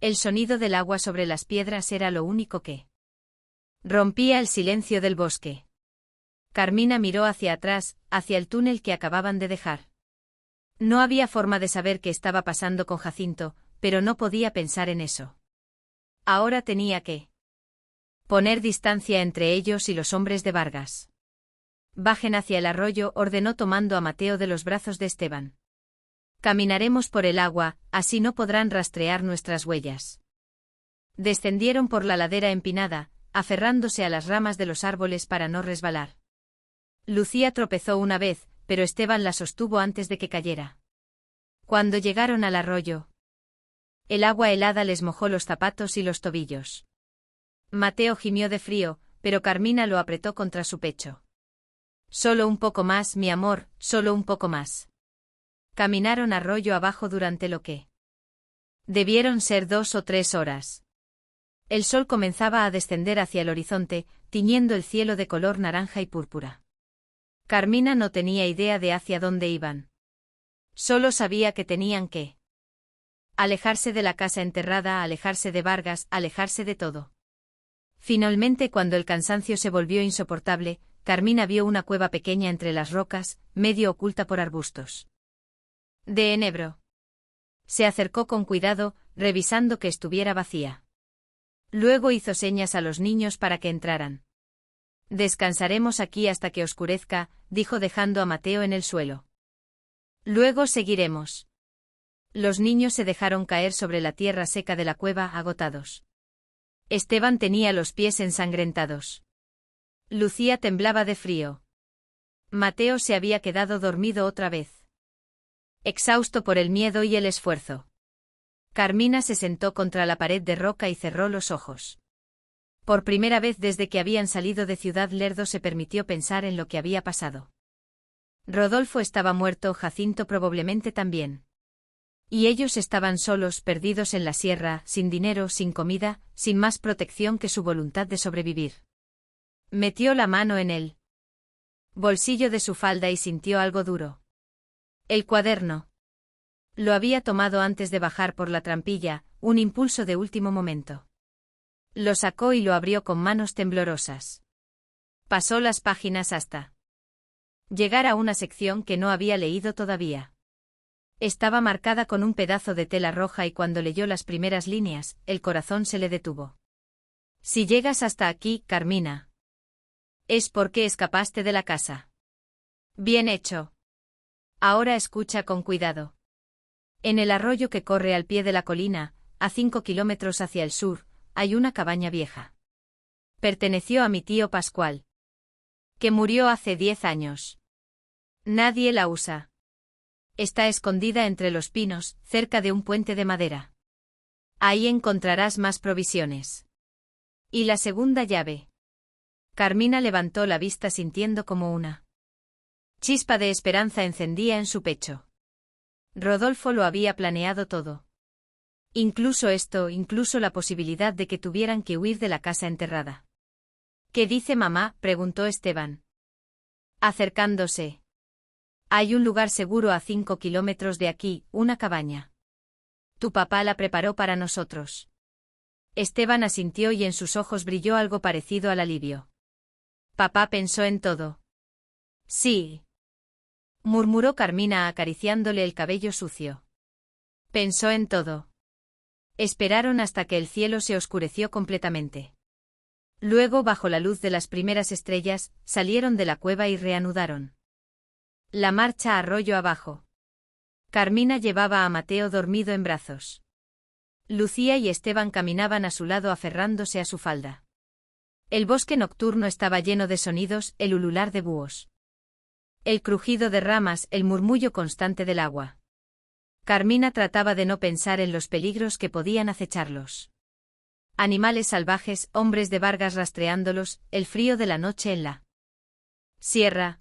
El sonido del agua sobre las piedras era lo único que rompía el silencio del bosque. Carmina miró hacia atrás, hacia el túnel que acababan de dejar. No había forma de saber qué estaba pasando con Jacinto, pero no podía pensar en eso. Ahora tenía que poner distancia entre ellos y los hombres de Vargas. «Bajen hacia el arroyo», ordenó tomando a Mateo de los brazos de Esteban. «Caminaremos por el agua, así no podrán rastrear nuestras huellas». Descendieron por la ladera empinada, aferrándose a las ramas de los árboles para no resbalar. Lucía tropezó una vez, pero Esteban la sostuvo antes de que cayera. Cuando llegaron al arroyo, el agua helada les mojó los zapatos y los tobillos. Mateo gimió de frío, pero Carmina lo apretó contra su pecho. Solo un poco más, mi amor, solo un poco más. Caminaron arroyo abajo durante lo que debieron ser 2 o 3 horas. El sol comenzaba a descender hacia el horizonte, tiñendo el cielo de color naranja y púrpura. Carmina no tenía idea de hacia dónde iban. Solo sabía que tenían que alejarse de la casa enterrada, alejarse de Vargas, alejarse de todo. Finalmente, cuando el cansancio se volvió insoportable, Carmina vio una cueva pequeña entre las rocas, medio oculta por arbustos de enebro. Se acercó con cuidado, revisando que estuviera vacía. Luego hizo señas a los niños para que entraran. Descansaremos aquí hasta que oscurezca, dijo dejando a Mateo en el suelo. Luego seguiremos. Los niños se dejaron caer sobre la tierra seca de la cueva, agotados. Esteban tenía los pies ensangrentados. Lucía temblaba de frío. Mateo se había quedado dormido otra vez, exhausto por el miedo y el esfuerzo. Carmina se sentó contra la pared de roca y cerró los ojos. Por primera vez desde que habían salido de Ciudad Lerdo se permitió pensar en lo que había pasado. Rodolfo estaba muerto, Jacinto probablemente también. Y ellos estaban solos, perdidos en la sierra, sin dinero, sin comida, sin más protección que su voluntad de sobrevivir. Metió la mano en el bolsillo de su falda y sintió algo duro. El cuaderno. Lo había tomado antes de bajar por la trampilla, un impulso de último momento. Lo sacó y lo abrió con manos temblorosas. Pasó las páginas hasta llegar a una sección que no había leído todavía. Estaba marcada con un pedazo de tela roja y cuando leyó las primeras líneas, el corazón se le detuvo. Si llegas hasta aquí, Carmina, es porque escapaste de la casa. Bien hecho. Ahora escucha con cuidado. En el arroyo que corre al pie de la colina, a 5 kilómetros hacia el sur, hay una cabaña vieja. Perteneció a mi tío Pascual, que murió hace 10 años. Nadie la usa. Está escondida entre los pinos, cerca de un puente de madera. Ahí encontrarás más provisiones. ¿Y la segunda llave? Carmina levantó la vista sintiendo como una chispa de esperanza encendía en su pecho. Rodolfo lo había planeado todo. Incluso esto, incluso la posibilidad de que tuvieran que huir de la casa enterrada. ¿Qué dice mamá?, preguntó Esteban, acercándose. Hay un lugar seguro a 5 kilómetros de aquí, una cabaña. Tu papá la preparó para nosotros. Esteban asintió y en sus ojos brilló algo parecido al alivio. Papá pensó en todo. Sí, murmuró Carmina acariciándole el cabello sucio. Pensó en todo. Esperaron hasta que el cielo se oscureció completamente. Luego, bajo la luz de las primeras estrellas, salieron de la cueva y reanudaron la marcha arroyo abajo. Carmina llevaba a Mateo dormido en brazos. Lucía y Esteban caminaban a su lado aferrándose a su falda. El bosque nocturno estaba lleno de sonidos, el ulular de búhos, el crujido de ramas, el murmullo constante del agua. Carmina trataba de no pensar en los peligros que podían acecharlos. Animales salvajes, hombres de Vargas rastreándolos, el frío de la noche en la sierra.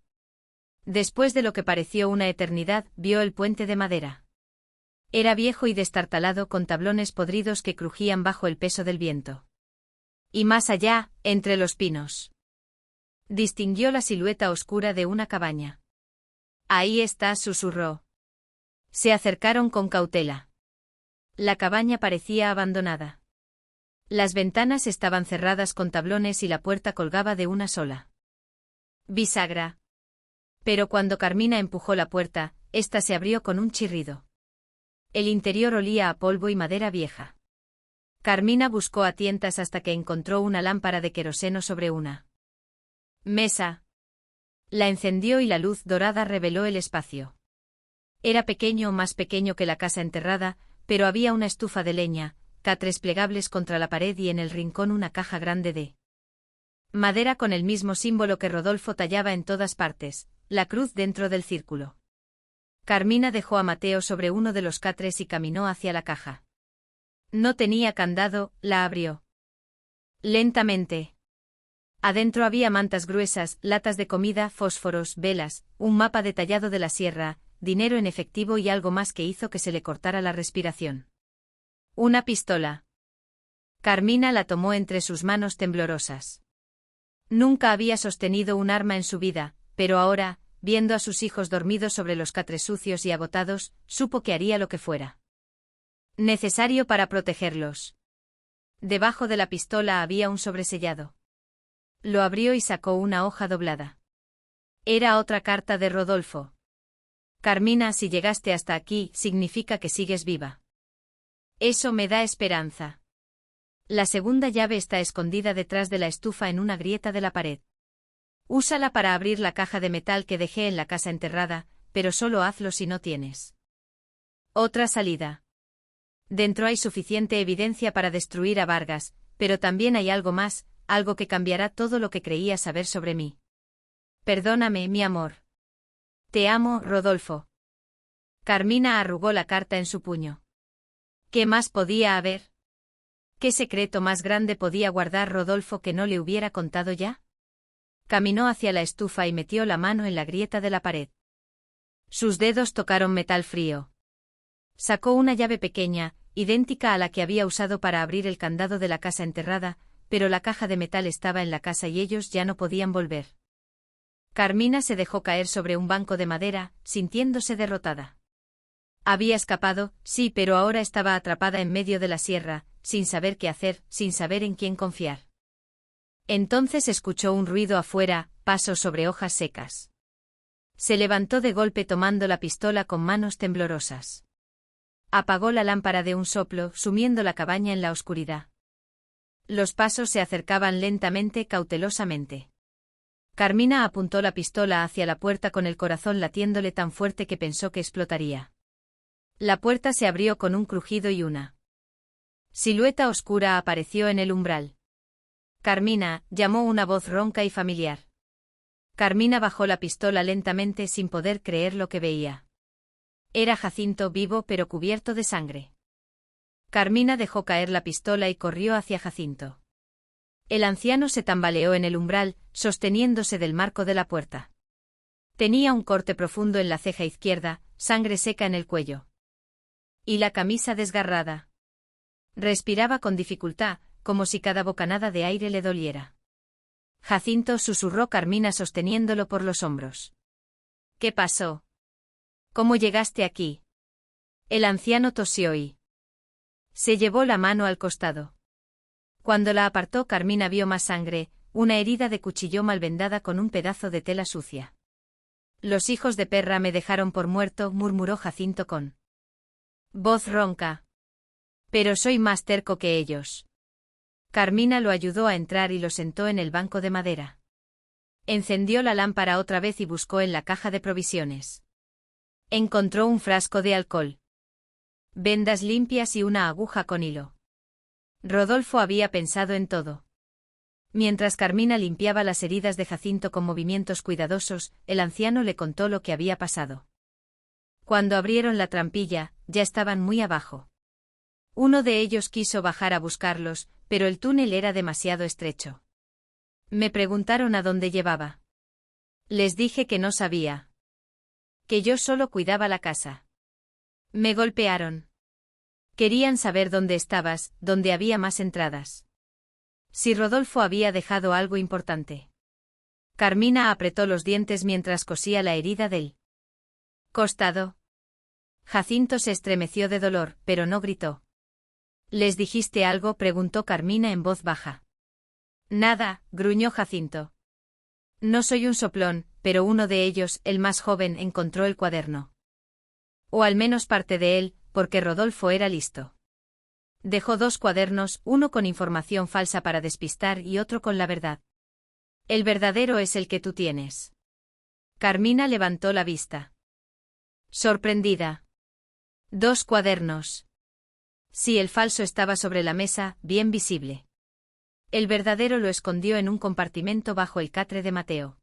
Después de lo que pareció una eternidad, vio el puente de madera. Era viejo y destartalado con tablones podridos que crujían bajo el peso del viento. Y más allá, entre los pinos, distinguió la silueta oscura de una cabaña. Ahí está, susurró. Se acercaron con cautela. La cabaña parecía abandonada. Las ventanas estaban cerradas con tablones y la puerta colgaba de una sola bisagra. Pero cuando Carmina empujó la puerta, ésta se abrió con un chirrido. El interior olía a polvo y madera vieja. Carmina buscó a tientas hasta que encontró una lámpara de queroseno sobre una mesa. La encendió y la luz dorada reveló el espacio. Era pequeño, más pequeño que la casa enterrada, pero había una estufa de leña, catres plegables contra la pared y en el rincón una caja grande de Madera con el mismo símbolo que Rodolfo tallaba en todas partes, la cruz dentro del círculo. Carmina dejó a Mateo sobre uno de los catres y caminó hacia la caja. No tenía candado, la abrió. Lentamente. Adentro había mantas gruesas, latas de comida, fósforos, velas, un mapa detallado de la sierra, dinero en efectivo y algo más que hizo que se le cortara la respiración. Una pistola. Carmina la tomó entre sus manos temblorosas. Nunca había sostenido un arma en su vida, pero ahora, viendo a sus hijos dormidos sobre los catres sucios y agotados, supo que haría lo que fuera necesario para protegerlos. Debajo de la pistola había un sobresellado. Lo abrió y sacó una hoja doblada. Era otra carta de Rodolfo. Carmina, si llegaste hasta aquí, significa que sigues viva. Eso me da esperanza. La segunda llave está escondida detrás de la estufa en una grieta de la pared. Úsala para abrir la caja de metal que dejé en la casa enterrada, pero solo hazlo si no tienes otra salida. Dentro hay suficiente evidencia para destruir a Vargas, pero también hay algo más, algo que cambiará todo lo que creía saber sobre mí. Perdóname, mi amor. Te amo, Rodolfo. Carmina arrugó la carta en su puño. ¿Qué más podía haber? ¿Qué secreto más grande podía guardar Rodolfo que no le hubiera contado ya? Caminó hacia la estufa y metió la mano en la grieta de la pared. Sus dedos tocaron metal frío. Sacó una llave pequeña, idéntica a la que había usado para abrir el candado de la casa enterrada, pero la caja de metal estaba en la casa y ellos ya no podían volver. Carmina se dejó caer sobre un banco de madera, sintiéndose derrotada. Había escapado, sí, pero ahora estaba atrapada en medio de la sierra, sin saber qué hacer, sin saber en quién confiar. Entonces escuchó un ruido afuera, pasos sobre hojas secas. Se levantó de golpe tomando la pistola con manos temblorosas. Apagó la lámpara de un soplo, sumiendo la cabaña en la oscuridad. Los pasos se acercaban lentamente, cautelosamente. Carmina apuntó la pistola hacia la puerta con el corazón latiéndole tan fuerte que pensó que explotaría. La puerta se abrió con un crujido y una silueta oscura apareció en el umbral. Carmina, llamó una voz ronca y familiar. Carmina bajó la pistola lentamente sin poder creer lo que veía. Era Jacinto vivo pero cubierto de sangre. Carmina dejó caer la pistola y corrió hacia Jacinto. El anciano se tambaleó en el umbral, sosteniéndose del marco de la puerta. Tenía un corte profundo en la ceja izquierda, sangre seca en el cuello. Y la camisa desgarrada. Respiraba con dificultad, como si cada bocanada de aire le doliera. Jacinto, susurró Carmina sosteniéndolo por los hombros. ¿Qué pasó? ¿Cómo llegaste aquí? El anciano tosió y se llevó la mano al costado. Cuando la apartó, Carmina vio más sangre, una herida de cuchillo mal vendada con un pedazo de tela sucia. Los hijos de perra me dejaron por muerto, murmuró Jacinto con voz ronca. Pero soy más terco que ellos. Carmina lo ayudó a entrar y lo sentó en el banco de madera. Encendió la lámpara otra vez y buscó en la caja de provisiones. Encontró un frasco de alcohol, vendas limpias y una aguja con hilo. Rodolfo había pensado en todo. Mientras Carmina limpiaba las heridas de Jacinto con movimientos cuidadosos, el anciano le contó lo que había pasado. Cuando abrieron la trampilla, ya estaban muy abajo. Uno de ellos quiso bajar a buscarlos, pero el túnel era demasiado estrecho. Me preguntaron a dónde llevaba. Les dije que no sabía. Que yo solo cuidaba la casa. Me golpearon. Querían saber dónde estabas, dónde había más entradas. Si Rodolfo había dejado algo importante. Carmina apretó los dientes mientras cosía la herida del costado. Jacinto se estremeció de dolor, pero no gritó. ¿Les dijiste algo?, preguntó Carmina en voz baja. Nada, gruñó Jacinto. No soy un soplón, pero uno de ellos, el más joven, encontró el cuaderno. O al menos parte de él, porque Rodolfo era listo. Dejó 2 cuadernos, uno con información falsa para despistar y otro con la verdad. El verdadero es el que tú tienes. Carmina levantó la vista. Sorprendida. 2 cuadernos. Sí, el falso estaba sobre la mesa, bien visible. El verdadero lo escondió en un compartimento bajo el catre de Mateo.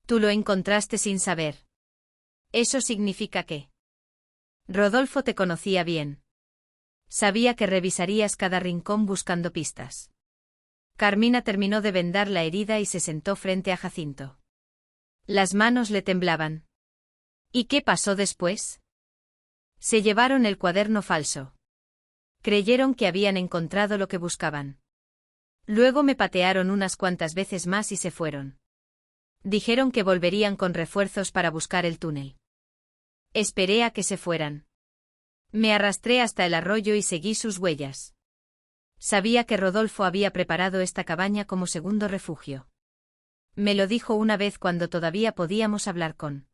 Tú lo encontraste sin saber. Eso significa que Rodolfo te conocía bien. Sabía que revisarías cada rincón buscando pistas. Carmina terminó de vendar la herida y se sentó frente a Jacinto. Las manos le temblaban. ¿Y qué pasó después? Se llevaron el cuaderno falso. Creyeron que habían encontrado lo que buscaban. Luego me patearon unas cuantas veces más y se fueron. Dijeron que volverían con refuerzos para buscar el túnel. Esperé a que se fueran. Me arrastré hasta el arroyo y seguí sus huellas. Sabía que Rodolfo había preparado esta cabaña como segundo refugio. Me lo dijo una vez cuando todavía podíamos hablar con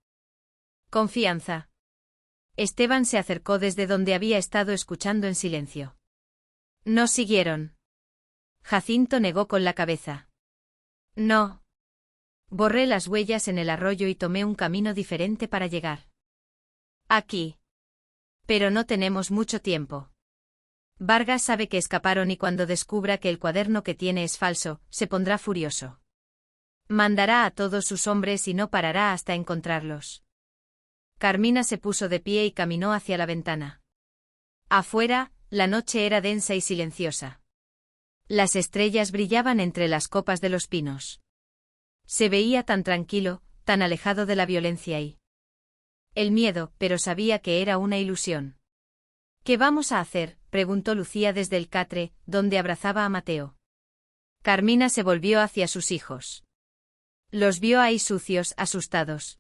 confianza. Esteban se acercó desde donde había estado escuchando en silencio. Nos siguieron. Jacinto negó con la cabeza. No. Borré las huellas en el arroyo y tomé un camino diferente para llegar aquí. Pero no tenemos mucho tiempo. Vargas sabe que escaparon y cuando descubra que el cuaderno que tiene es falso, se pondrá furioso. Mandará a todos sus hombres y no parará hasta encontrarlos. Carmina se puso de pie y caminó hacia la ventana. Afuera, la noche era densa y silenciosa. Las estrellas brillaban entre las copas de los pinos. Se veía tan tranquilo, tan alejado de la violencia y el miedo, pero sabía que era una ilusión. ¿Qué vamos a hacer?, preguntó Lucía desde el catre, donde abrazaba a Mateo. Carmina se volvió hacia sus hijos. Los vio ahí sucios, asustados,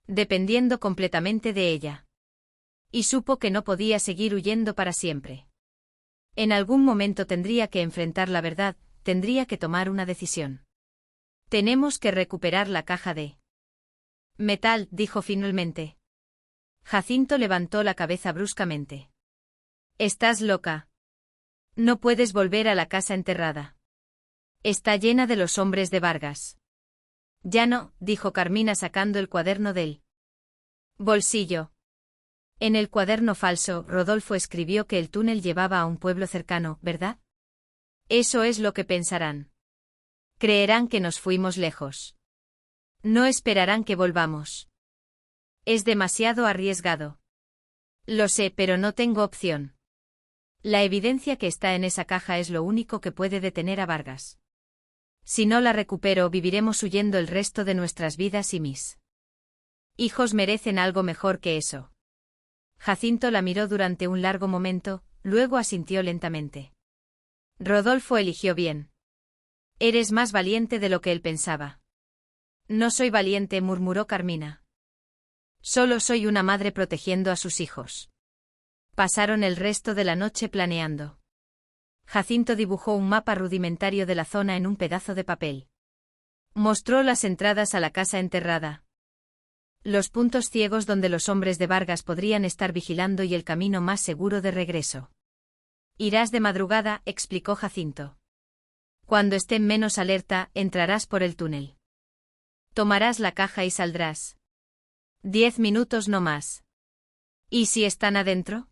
dependiendo completamente de ella. Y supo que no podía seguir huyendo para siempre. En algún momento tendría que enfrentar la verdad, tendría que tomar una decisión. Tenemos que recuperar la caja de metal, dijo finalmente. Jacinto levantó la cabeza bruscamente. Estás loca. No puedes volver a la casa enterrada. Está llena de los hombres de Vargas. Ya no, dijo Carmina sacando el cuaderno del bolsillo. En el cuaderno falso, Rodolfo escribió que el túnel llevaba a un pueblo cercano, ¿verdad? Eso es lo que pensarán. Creerán que nos fuimos lejos. No esperarán que volvamos. Es demasiado arriesgado. Lo sé, pero no tengo opción. La evidencia que está en esa caja es lo único que puede detener a Vargas. Si no la recupero, viviremos huyendo el resto de nuestras vidas y mis hijos merecen algo mejor que eso. Jacinto la miró durante un largo momento, luego asintió lentamente. Rodolfo eligió bien. Eres más valiente de lo que él pensaba. No soy valiente, murmuró Carmina. Solo soy una madre protegiendo a sus hijos. Pasaron el resto de la noche planeando. Jacinto dibujó un mapa rudimentario de la zona en un pedazo de papel. Mostró las entradas a la casa enterrada. Los puntos ciegos donde los hombres de Vargas podrían estar vigilando y el camino más seguro de regreso. Irás de madrugada, explicó Jacinto. Cuando estén menos alerta, entrarás por el túnel. Tomarás la caja y saldrás. 10 minutos no más. ¿Y si están adentro?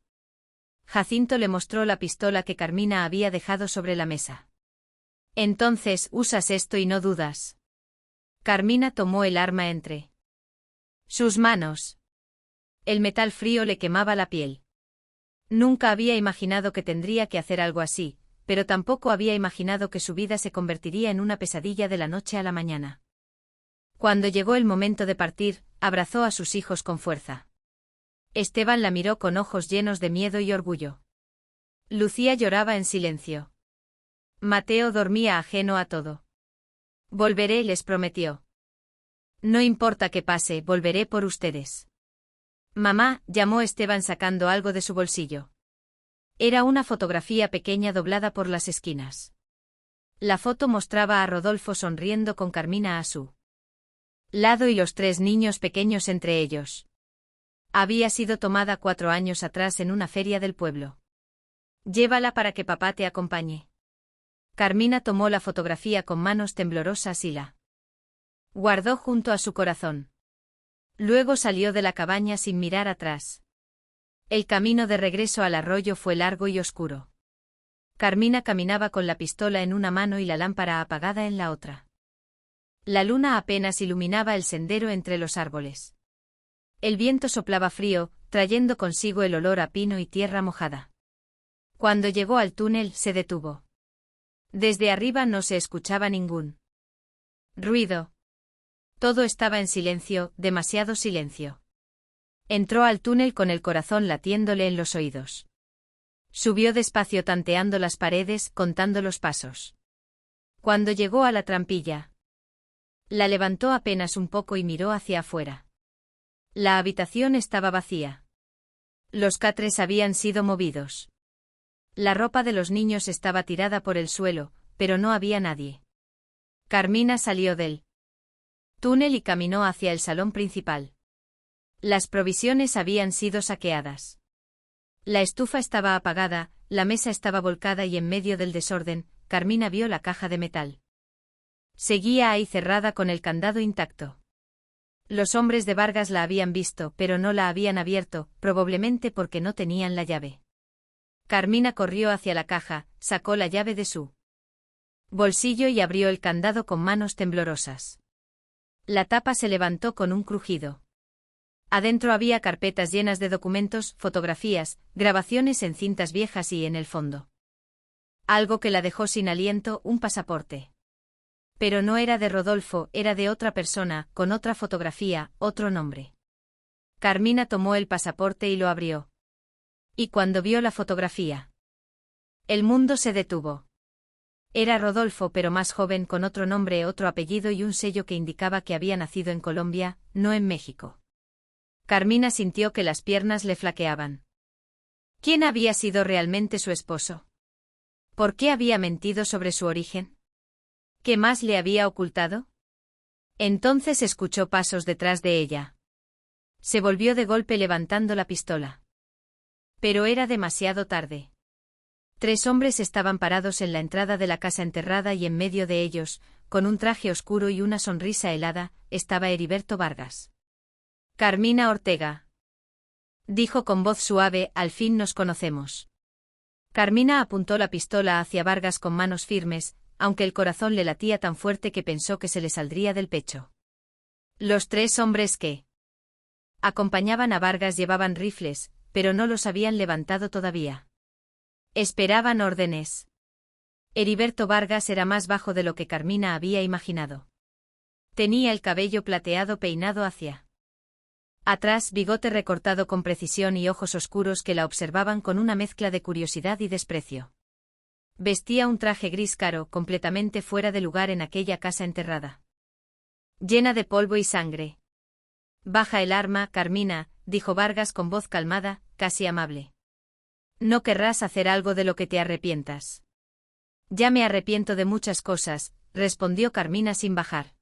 Jacinto le mostró la pistola que Carmina había dejado sobre la mesa. Entonces usas esto y no dudas. Carmina tomó el arma entre sus manos. El metal frío le quemaba la piel. Nunca había imaginado que tendría que hacer algo así, pero tampoco había imaginado que su vida se convertiría en una pesadilla de la noche a la mañana. Cuando llegó el momento de partir, abrazó a sus hijos con fuerza. Esteban la miró con ojos llenos de miedo y orgullo. Lucía lloraba en silencio. Mateo dormía ajeno a todo. Volveré, les prometió. No importa qué pase, volveré por ustedes. Mamá, llamó Esteban sacando algo de su bolsillo. Era una fotografía pequeña doblada por las esquinas. La foto mostraba a Rodolfo sonriendo con Carmina a su lado y los 3 niños pequeños entre ellos. Había sido tomada 4 años atrás en una feria del pueblo. Llévala para que papá te acompañe. Carmina tomó la fotografía con manos temblorosas y la guardó junto a su corazón. Luego salió de la cabaña sin mirar atrás. El camino de regreso al arroyo fue largo y oscuro. Carmina caminaba con la pistola en una mano y la lámpara apagada en la otra. La luna apenas iluminaba el sendero entre los árboles. El viento soplaba frío, trayendo consigo el olor a pino y tierra mojada. Cuando llegó al túnel, se detuvo. Desde arriba no se escuchaba ningún ruido. Todo estaba en silencio, demasiado silencio. Entró al túnel con el corazón latiéndole en los oídos. Subió despacio tanteando las paredes, contando los pasos. Cuando llegó a la trampilla, la levantó apenas un poco y miró hacia afuera. La habitación estaba vacía. Los catres habían sido movidos. La ropa de los niños estaba tirada por el suelo, pero no había nadie. Carmina salió del túnel y caminó hacia el salón principal. Las provisiones habían sido saqueadas. La estufa estaba apagada, la mesa estaba volcada y en medio del desorden, Carmina vio la caja de metal. Seguía ahí cerrada con el candado intacto. Los hombres de Vargas la habían visto, pero no la habían abierto, probablemente porque no tenían la llave. Carmina corrió hacia la caja, sacó la llave de su bolsillo y abrió el candado con manos temblorosas. La tapa se levantó con un crujido. Adentro había carpetas llenas de documentos, fotografías, grabaciones en cintas viejas y, en el fondo, algo que la dejó sin aliento, un pasaporte. Pero no era de Rodolfo, era de otra persona, con otra fotografía, otro nombre. Carmina tomó el pasaporte y lo abrió. Y cuando vio la fotografía, el mundo se detuvo. Era Rodolfo, pero más joven, con otro nombre, otro apellido y un sello que indicaba que había nacido en Colombia, no en México. Carmina sintió que las piernas le flaqueaban. ¿Quién había sido realmente su esposo? ¿Por qué había mentido sobre su origen? ¿Qué más le había ocultado? Entonces escuchó pasos detrás de ella. Se volvió de golpe levantando la pistola. Pero era demasiado tarde. 3 hombres estaban parados en la entrada de la casa enterrada y en medio de ellos, con un traje oscuro y una sonrisa helada, estaba Heriberto Vargas. Carmina Ortega, dijo con voz suave, al fin nos conocemos. Carmina apuntó la pistola hacia Vargas con manos firmes, aunque el corazón le latía tan fuerte que pensó que se le saldría del pecho. Los 3 hombres que acompañaban a Vargas llevaban rifles, pero no los habían levantado todavía. Esperaban órdenes. Heriberto Vargas era más bajo de lo que Carmina había imaginado. Tenía el cabello plateado peinado hacia atrás, bigote recortado con precisión y ojos oscuros que la observaban con una mezcla de curiosidad y desprecio. Vestía un traje gris claro, completamente fuera de lugar en aquella casa enterrada, llena de polvo y sangre. Baja el arma, Carmina, dijo Vargas con voz calmada, casi amable. No querrás hacer algo de lo que te arrepientas. Ya me arrepiento de muchas cosas, respondió Carmina sin bajar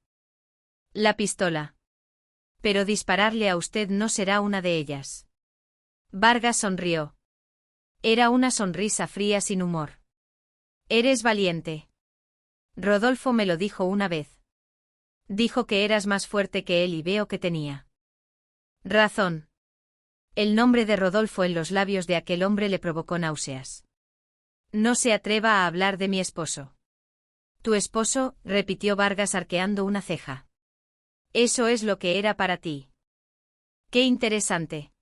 la pistola. Pero dispararle a usted no será una de ellas. Vargas sonrió. Era una sonrisa fría sin humor. Eres valiente. Rodolfo me lo dijo una vez. Dijo que eras más fuerte que él y veo que tenía razón. El nombre de Rodolfo en los labios de aquel hombre le provocó náuseas. No se atreva a hablar de mi esposo. Tu esposo, repitió Vargas arqueando una ceja. Eso es lo que era para ti. Qué interesante.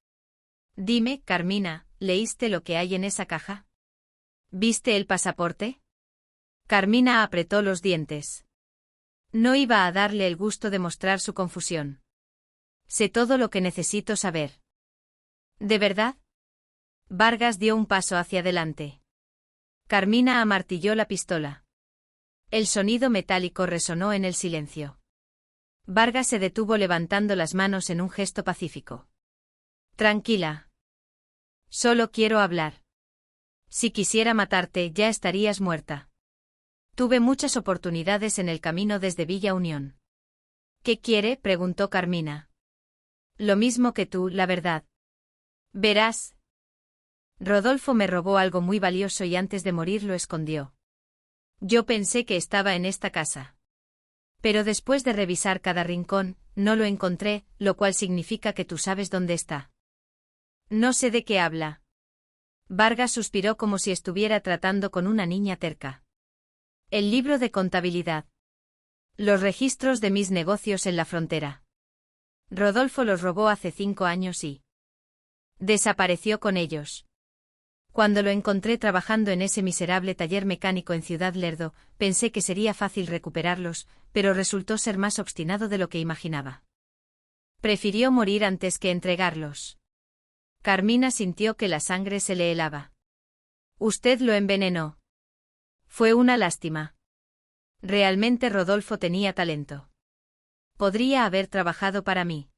Dime, Carmina, ¿leíste lo que hay en esa caja? ¿Viste el pasaporte? Carmina apretó los dientes. No iba a darle el gusto de mostrar su confusión. Sé todo lo que necesito saber. ¿De verdad? Vargas dio un paso hacia adelante. Carmina amartilló la pistola. El sonido metálico resonó en el silencio. Vargas se detuvo levantando las manos en un gesto pacífico. Tranquila. Solo quiero hablar. Si quisiera matarte, ya estarías muerta. Tuve muchas oportunidades en el camino desde Villa Unión. ¿Qué quiere?, preguntó Carmina. Lo mismo que tú, la verdad. Verás. Rodolfo me robó algo muy valioso y antes de morir lo escondió. Yo pensé que estaba en esta casa. Pero después de revisar cada rincón, no lo encontré, lo cual significa que tú sabes dónde está. No sé de qué habla. Vargas suspiró como si estuviera tratando con una niña terca. El libro de contabilidad. Los registros de mis negocios en la frontera. Rodolfo los robó hace 5 años y desapareció con ellos. Cuando lo encontré trabajando en ese miserable taller mecánico en Ciudad Lerdo, pensé que sería fácil recuperarlos, pero resultó ser más obstinado de lo que imaginaba. Prefirió morir antes que entregarlos. Carmina sintió que la sangre se le helaba. Usted lo envenenó. Fue una lástima. Realmente Rodolfo tenía talento. Podría haber trabajado para mí.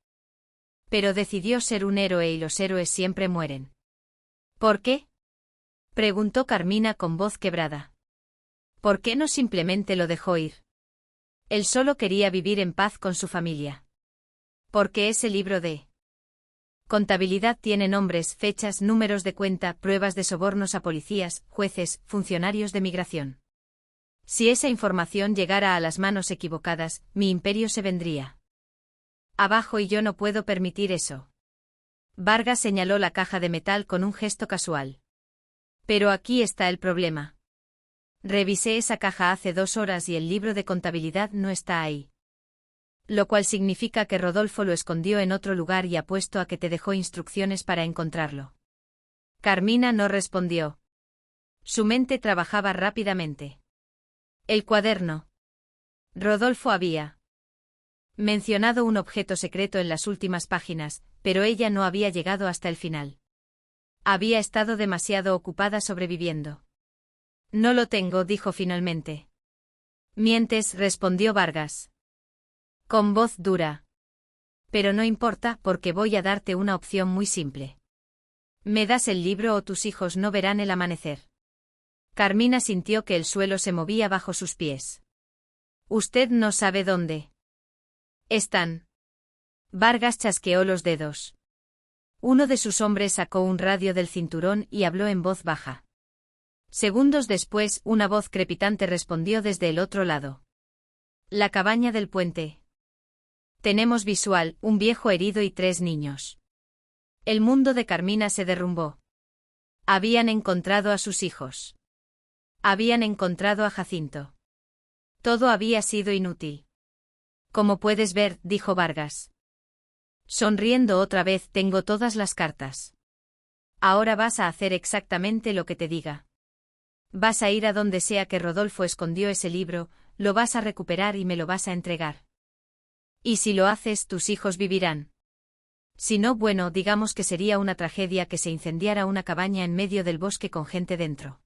Pero decidió ser un héroe y los héroes siempre mueren. ¿Por qué? Preguntó Carmina con voz quebrada. ¿Por qué no simplemente lo dejó ir? Él solo quería vivir en paz con su familia. Porque ese libro de contabilidad tiene nombres, fechas, números de cuenta, pruebas de sobornos a policías, jueces, funcionarios de migración. Si esa información llegara a las manos equivocadas, mi imperio se vendría abajo y yo no puedo permitir eso. Vargas señaló la caja de metal con un gesto casual. Pero aquí está el problema. Revisé esa caja hace 2 horas y el libro de contabilidad no está ahí. Lo cual significa que Rodolfo lo escondió en otro lugar y apuesto a que te dejó instrucciones para encontrarlo. Carmina no respondió. Su mente trabajaba rápidamente. El cuaderno. Rodolfo había mencionado un objeto secreto en las últimas páginas, pero ella no había llegado hasta el final. Había estado demasiado ocupada sobreviviendo. No lo tengo, dijo finalmente. Mientes, respondió Vargas. Con voz dura. Pero no importa, porque voy a darte una opción muy simple. Me das el libro o tus hijos no verán el amanecer. Carmina sintió que el suelo se movía bajo sus pies. Usted no sabe dónde están. Vargas chasqueó los dedos. Uno de sus hombres sacó un radio del cinturón y habló en voz baja. Segundos después, una voz crepitante respondió desde el otro lado. La cabaña del puente. Tenemos visual, un viejo herido y 3 niños. El mundo de Carmina se derrumbó. Habían encontrado a sus hijos. Habían encontrado a Jacinto. Todo había sido inútil. Como puedes ver, dijo Vargas. Sonriendo otra vez, tengo todas las cartas. Ahora vas a hacer exactamente lo que te diga. Vas a ir a donde sea que Rodolfo escondió ese libro, lo vas a recuperar y me lo vas a entregar. Y si lo haces, tus hijos vivirán. Si no, bueno, digamos que sería una tragedia que se incendiara una cabaña en medio del bosque con gente dentro.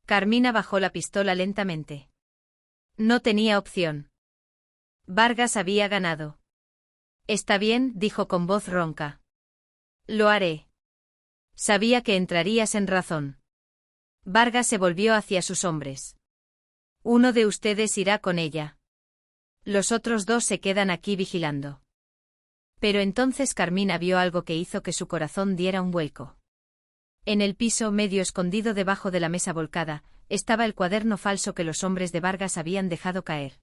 Carmina bajó la pistola lentamente. No tenía opción. Vargas había ganado. Está bien, dijo con voz ronca. Lo haré. Sabía que entrarías en razón. Vargas se volvió hacia sus hombres. Uno de ustedes irá con ella. Los otros 2 se quedan aquí vigilando. Pero entonces Carmina vio algo que hizo que su corazón diera un vuelco. En el piso, medio escondido debajo de la mesa volcada, estaba el cuaderno falso que los hombres de Vargas habían dejado caer.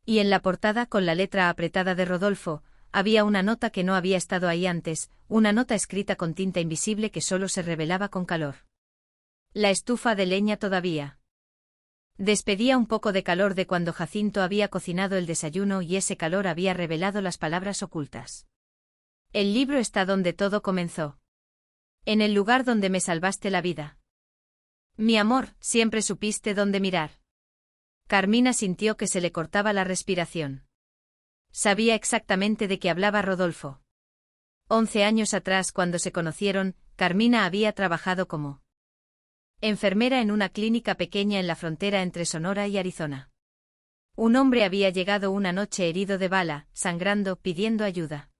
Y en la portada, con la letra apretada de Rodolfo, había una nota que no había estado ahí antes, una nota escrita con tinta invisible que solo se revelaba con calor. La estufa de leña todavía despedía un poco de calor de cuando Jacinto había cocinado el desayuno y ese calor había revelado las palabras ocultas. El libro está donde todo comenzó. En el lugar donde me salvaste la vida. Mi amor, siempre supiste dónde mirar. Carmina sintió que se le cortaba la respiración. Sabía exactamente de qué hablaba Rodolfo. 11 años atrás, cuando se conocieron, Carmina había trabajado como enfermera en una clínica pequeña en la frontera entre Sonora y Arizona. Un hombre había llegado una noche herido de bala, sangrando, pidiendo ayuda.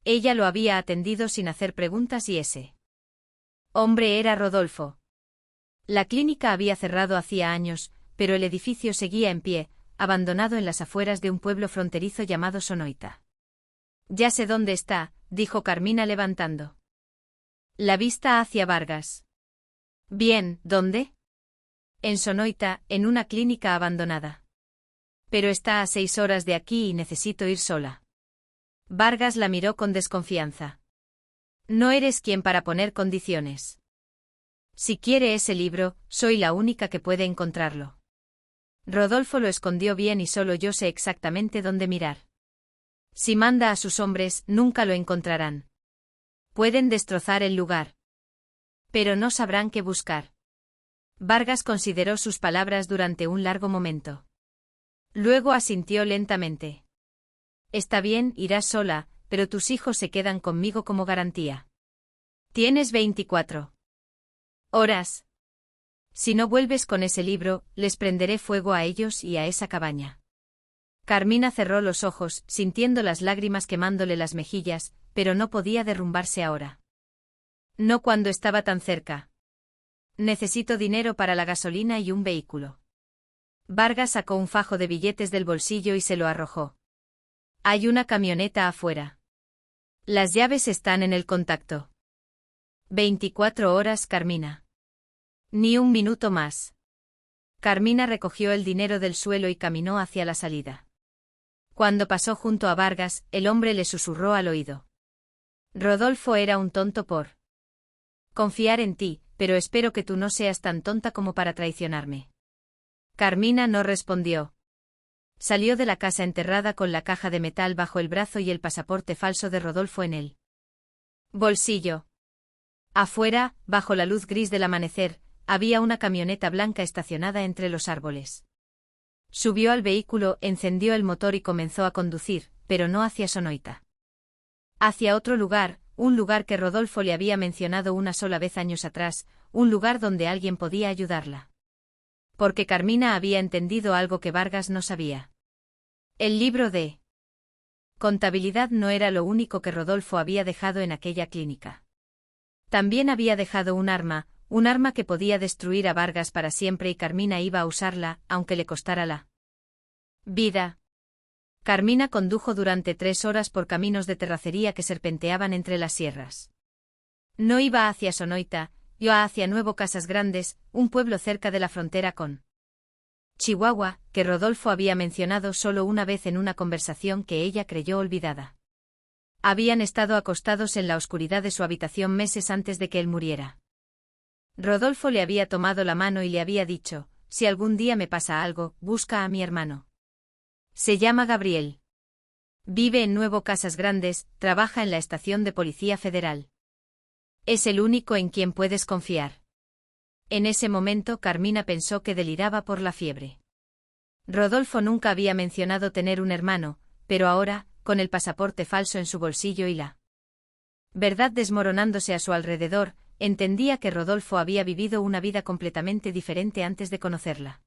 Ella lo había atendido sin hacer preguntas y ese hombre era Rodolfo. La clínica había cerrado hacía años, pero el edificio seguía en pie, abandonado en las afueras de un pueblo fronterizo llamado Sonoita. Ya sé dónde está, dijo Carmina levantando la vista hacia Vargas. Bien, ¿dónde? En Sonoita, en una clínica abandonada. Pero está a 6 horas de aquí y necesito ir sola. Vargas la miró con desconfianza. No eres quien para poner condiciones. Si quiere ese libro, soy la única que puede encontrarlo. Rodolfo lo escondió bien y solo yo sé exactamente dónde mirar. Si manda a sus hombres, nunca lo encontrarán. Pueden destrozar el lugar. Pero no sabrán qué buscar. Vargas consideró sus palabras durante un largo momento. Luego asintió lentamente. Está bien, irás sola, pero tus hijos se quedan conmigo como garantía. Tienes 24 horas. Si no vuelves con ese libro, les prenderé fuego a ellos y a esa cabaña. Carmina cerró los ojos, sintiendo las lágrimas quemándole las mejillas, pero no podía derrumbarse ahora. No cuando estaba tan cerca. Necesito dinero para la gasolina y un vehículo. Vargas sacó un fajo de billetes del bolsillo y se lo arrojó. Hay una camioneta afuera. Las llaves están en el contacto. 24 horas, Carmina. Ni un minuto más. Carmina recogió el dinero del suelo y caminó hacia la salida. Cuando pasó junto a Vargas, el hombre le susurró al oído. Rodolfo era un tonto por confiar en ti, pero espero que tú no seas tan tonta como para traicionarme. Carmina no respondió. Salió de la casa enterrada con la caja de metal bajo el brazo y el pasaporte falso de Rodolfo en el bolsillo. Afuera, bajo la luz gris del amanecer, había una camioneta blanca estacionada entre los árboles. Subió al vehículo, encendió el motor y comenzó a conducir, pero no hacia Sonoita. Hacia otro lugar, un lugar que Rodolfo le había mencionado una sola vez años atrás, un lugar donde alguien podía ayudarla. Porque Carmina había entendido algo que Vargas no sabía. El libro de contabilidad no era lo único que Rodolfo había dejado en aquella clínica. También había dejado un arma que podía destruir a Vargas para siempre y Carmina iba a usarla, aunque le costara la vida. Carmina condujo durante 3 horas por caminos de terracería que serpenteaban entre las sierras. No iba hacia Sonoita, iba hacia Nuevo Casas Grandes, un pueblo cerca de la frontera con Chihuahua, que Rodolfo había mencionado solo una vez en una conversación que ella creyó olvidada. Habían estado acostados en la oscuridad de su habitación meses antes de que él muriera. Rodolfo le había tomado la mano y le había dicho, si algún día me pasa algo, busca a mi hermano. Se llama Gabriel. Vive en Nuevo Casas Grandes, trabaja en la estación de Policía Federal. Es el único en quien puedes confiar. En ese momento Carmina pensó que deliraba por la fiebre. Rodolfo nunca había mencionado tener un hermano, pero ahora, con el pasaporte falso en su bolsillo y la verdad desmoronándose a su alrededor, entendía que Rodolfo había vivido una vida completamente diferente antes de conocerla.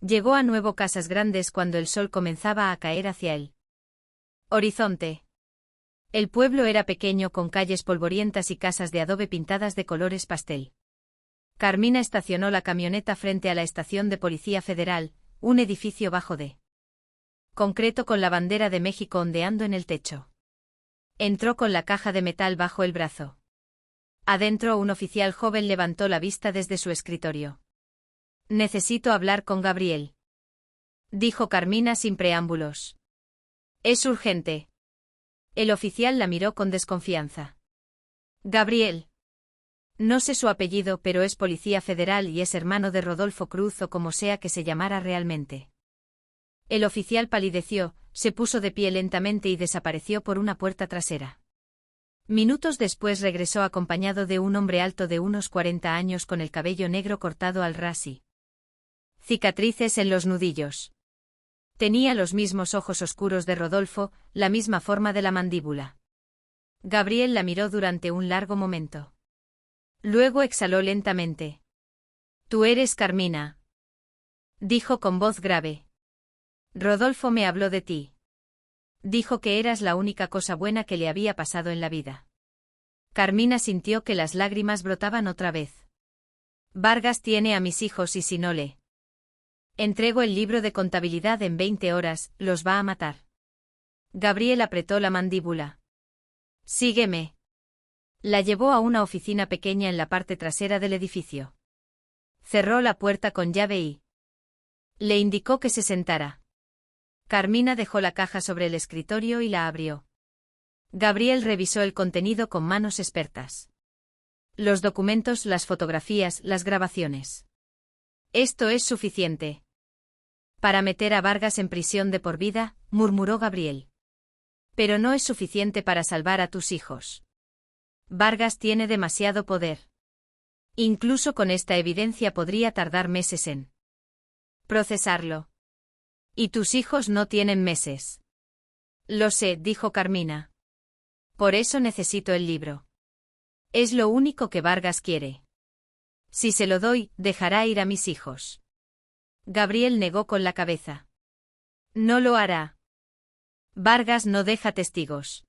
Llegó a Nuevo Casas Grandes cuando el sol comenzaba a caer hacia el horizonte. El pueblo era pequeño con calles polvorientas y casas de adobe pintadas de colores pastel. Carmina estacionó la camioneta frente a la estación de Policía Federal, un edificio bajo de concreto con la bandera de México ondeando en el techo. Entró con la caja de metal bajo el brazo. Adentro un oficial joven levantó la vista desde su escritorio. Necesito hablar con Gabriel, dijo Carmina sin preámbulos. Es urgente. El oficial la miró con desconfianza. Gabriel. No sé su apellido, pero es policía federal y es hermano de Rodolfo Cruz o como sea que se llamara realmente. El oficial palideció, se puso de pie lentamente y desapareció por una puerta trasera. Minutos después regresó acompañado de un hombre alto de unos 40 años con el cabello negro cortado al ras y cicatrices en los nudillos. Tenía los mismos ojos oscuros de Rodolfo, la misma forma de la mandíbula. Gabriel la miró durante un largo momento. Luego exhaló lentamente. Tú eres Carmina, dijo con voz grave. Rodolfo me habló de ti. Dijo que eras la única cosa buena que le había pasado en la vida. Carmina sintió que las lágrimas brotaban otra vez. Vargas tiene a mis hijos y si no le entrego el libro de contabilidad en 20 horas, los va a matar. Gabriel apretó la mandíbula. Sígueme. La llevó a una oficina pequeña en la parte trasera del edificio. Cerró la puerta con llave y le indicó que se sentara. Carmina dejó la caja sobre el escritorio y la abrió. Gabriel revisó el contenido con manos expertas. Los documentos, las fotografías, las grabaciones. Esto es suficiente. Para meter a Vargas en prisión de por vida, murmuró Gabriel. Pero no es suficiente para salvar a tus hijos. Vargas tiene demasiado poder. Incluso con esta evidencia podría tardar meses en procesarlo. Y tus hijos no tienen meses. Lo sé, dijo Carmina. Por eso necesito el libro. Es lo único que Vargas quiere. Si se lo doy, dejará ir a mis hijos. Gabriel negó con la cabeza. No lo hará. Vargas no deja testigos.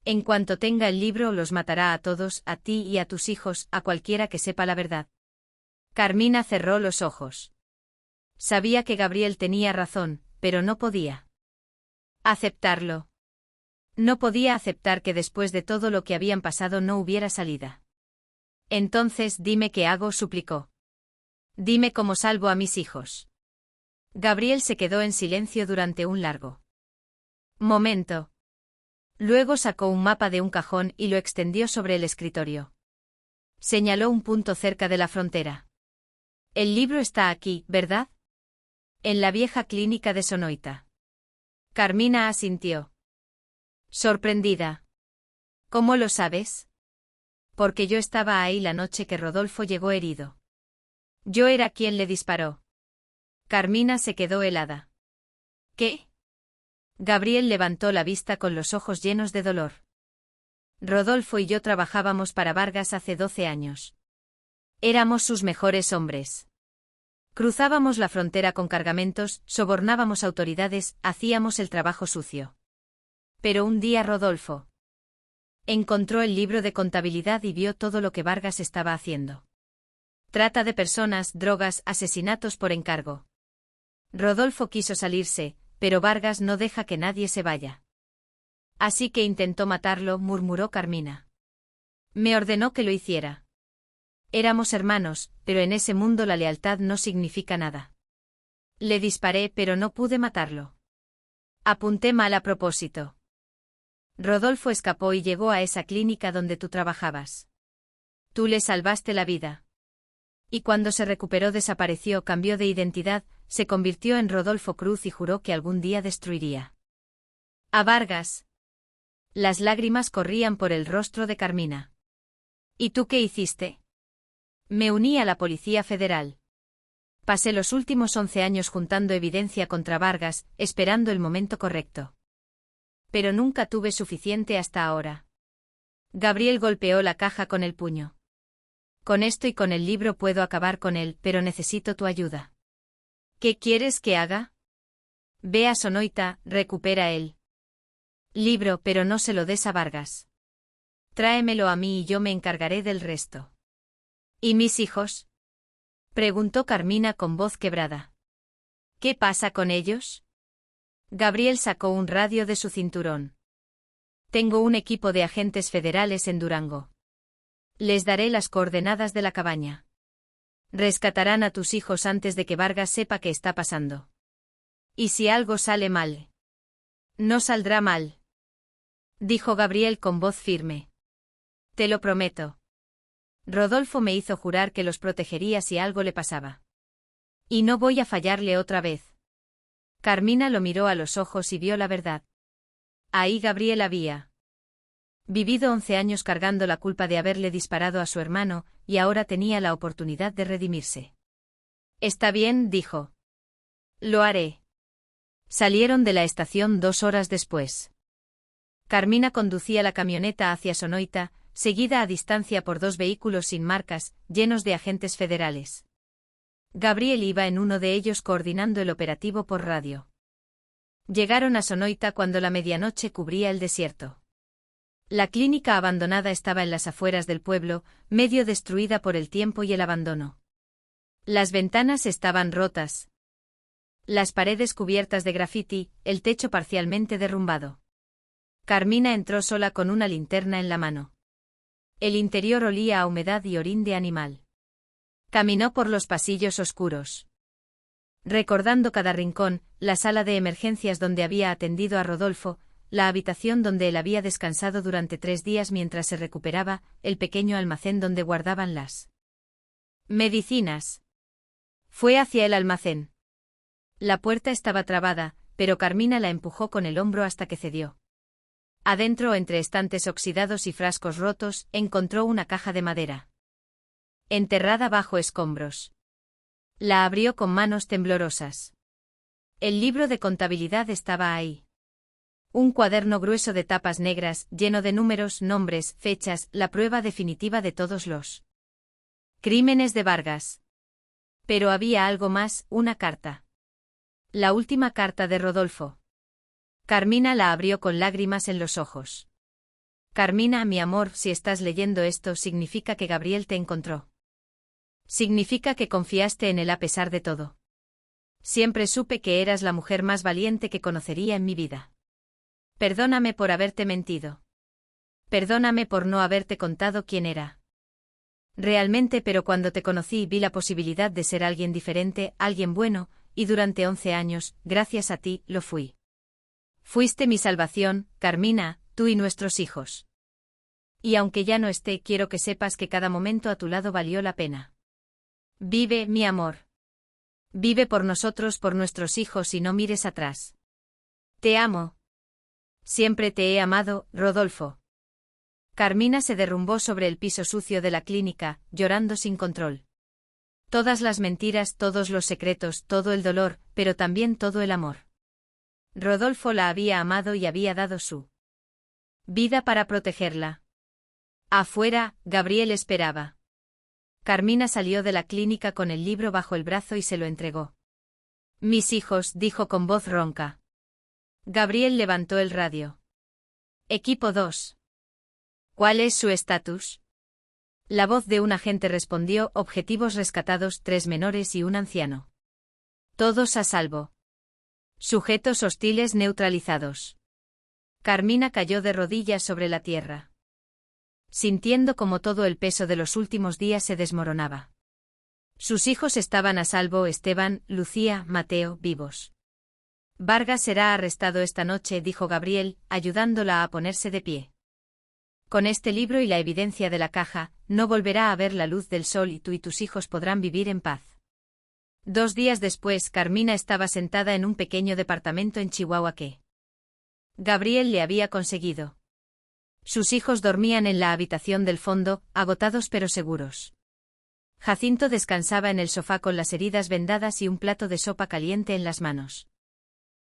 En cuanto tenga el libro, los matará a todos, a ti y a tus hijos, a cualquiera que sepa la verdad. Carmina cerró los ojos. Sabía que Gabriel tenía razón, pero no podía aceptarlo. No podía aceptar que después de todo lo que habían pasado no hubiera salida. Entonces dime qué hago, suplicó. Dime cómo salvo a mis hijos. Gabriel se quedó en silencio durante un largo momento. Luego sacó un mapa de un cajón y lo extendió sobre el escritorio. Señaló un punto cerca de la frontera. El libro está aquí, ¿verdad? En la vieja clínica de Sonoita. Carmina asintió. Sorprendida. ¿Cómo lo sabes? Porque yo estaba ahí la noche que Rodolfo llegó herido. Yo era quien le disparó. Carmina se quedó helada. ¿Qué? Gabriel levantó la vista con los ojos llenos de dolor. Rodolfo y yo trabajábamos para Vargas hace 12 años. Éramos sus mejores hombres. Cruzábamos la frontera con cargamentos, sobornábamos autoridades, hacíamos el trabajo sucio. Pero un día Rodolfo encontró el libro de contabilidad y vio todo lo que Vargas estaba haciendo. Trata de personas, drogas, asesinatos por encargo. Rodolfo quiso salirse, pero Vargas no deja que nadie se vaya. Así que intentó matarlo, murmuró Carmina. Me ordenó que lo hiciera. Éramos hermanos, pero en ese mundo la lealtad no significa nada. Le disparé, pero no pude matarlo. Apunté mal a propósito. Rodolfo escapó y llegó a esa clínica donde tú trabajabas. Tú le salvaste la vida. Y cuando se recuperó desapareció, cambió de identidad, se convirtió en Rodolfo Cruz y juró que algún día destruiría a Vargas. Las lágrimas corrían por el rostro de Carmina. ¿Y tú qué hiciste? Me uní a la Policía Federal. Pasé los últimos 11 años juntando evidencia contra Vargas, esperando el momento correcto. Pero nunca tuve suficiente hasta ahora. Gabriel golpeó la caja con el puño. Con esto y con el libro puedo acabar con él, pero necesito tu ayuda. ¿Qué quieres que haga? Ve a Sonoita, recupera el libro, pero no se lo des a Vargas. Tráemelo a mí y yo me encargaré del resto. ¿Y mis hijos? Preguntó Carmina con voz quebrada. ¿Qué pasa con ellos? Gabriel sacó un radio de su cinturón. Tengo un equipo de agentes federales en Durango. Les daré las coordenadas de la cabaña. Rescatarán a tus hijos antes de que Vargas sepa qué está pasando. ¿Y si algo sale mal? No saldrá mal, dijo Gabriel con voz firme. Te lo prometo. Rodolfo me hizo jurar que los protegería si algo le pasaba. Y no voy a fallarle otra vez. Carmina lo miró a los ojos y vio la verdad. Ahí Gabriel había vivido 11 años cargando la culpa de haberle disparado a su hermano, y ahora tenía la oportunidad de redimirse. Está bien, dijo. Lo haré. Salieron de la estación 2 horas después. Carmina conducía la camioneta hacia Sonoita, seguida a distancia por 2 vehículos sin marcas, llenos de agentes federales. Gabriel iba en uno de ellos coordinando el operativo por radio. Llegaron a Sonoita cuando la medianoche cubría el desierto. La clínica abandonada estaba en las afueras del pueblo, medio destruida por el tiempo y el abandono. Las ventanas estaban rotas. Las paredes cubiertas de grafiti, el techo parcialmente derrumbado. Carmina entró sola con una linterna en la mano. El interior olía a humedad y orín de animal. Caminó por los pasillos oscuros. Recordando cada rincón, la sala de emergencias donde había atendido a Rodolfo, la habitación donde él había descansado durante 3 días mientras se recuperaba, el pequeño almacén donde guardaban las medicinas. Fue hacia el almacén. La puerta estaba trabada, pero Carmina la empujó con el hombro hasta que cedió. Adentro, entre estantes oxidados y frascos rotos, encontró una caja de madera, enterrada bajo escombros. La abrió con manos temblorosas. El libro de contabilidad estaba ahí. Un cuaderno grueso de tapas negras, lleno de números, nombres, fechas, la prueba definitiva de todos los crímenes de Vargas. Pero había algo más, una carta. La última carta de Rodolfo. Carmina la abrió con lágrimas en los ojos. Carmina, mi amor, si estás leyendo esto, significa que Gabriel te encontró. Significa que confiaste en él a pesar de todo. Siempre supe que eras la mujer más valiente que conocería en mi vida. Perdóname por haberte mentido. Perdóname por no haberte contado quién era realmente, pero cuando te conocí vi la posibilidad de ser alguien diferente, alguien bueno, y durante 11 años, gracias a ti, lo fui. Fuiste mi salvación, Carmina, tú y nuestros hijos. Y aunque ya no esté, quiero que sepas que cada momento a tu lado valió la pena. Vive, mi amor. Vive por nosotros, por nuestros hijos, y no mires atrás. Te amo. Siempre te he amado, Rodolfo. Carmina se derrumbó sobre el piso sucio de la clínica, llorando sin control. Todas las mentiras, todos los secretos, todo el dolor, pero también todo el amor. Rodolfo la había amado y había dado su vida para protegerla. Afuera, Gabriel esperaba. Carmina salió de la clínica con el libro bajo el brazo y se lo entregó. Mis hijos, dijo con voz ronca. Gabriel levantó el radio. Equipo 2. ¿Cuál es su estatus? La voz de un agente respondió, objetivos rescatados, 3 menores y un anciano. Todos a salvo. Sujetos hostiles neutralizados. Carmina cayó de rodillas sobre la tierra, sintiendo como todo el peso de los últimos días se desmoronaba. Sus hijos estaban a salvo, Esteban, Lucía, Mateo, vivos. Vargas será arrestado esta noche, dijo Gabriel, ayudándola a ponerse de pie. Con este libro y la evidencia de la caja, no volverá a ver la luz del sol y tú y tus hijos podrán vivir en paz. 2 días después, Carmina estaba sentada en un pequeño departamento en Chihuahua que Gabriel le había conseguido. Sus hijos dormían en la habitación del fondo, agotados pero seguros. Jacinto descansaba en el sofá con las heridas vendadas y un plato de sopa caliente en las manos.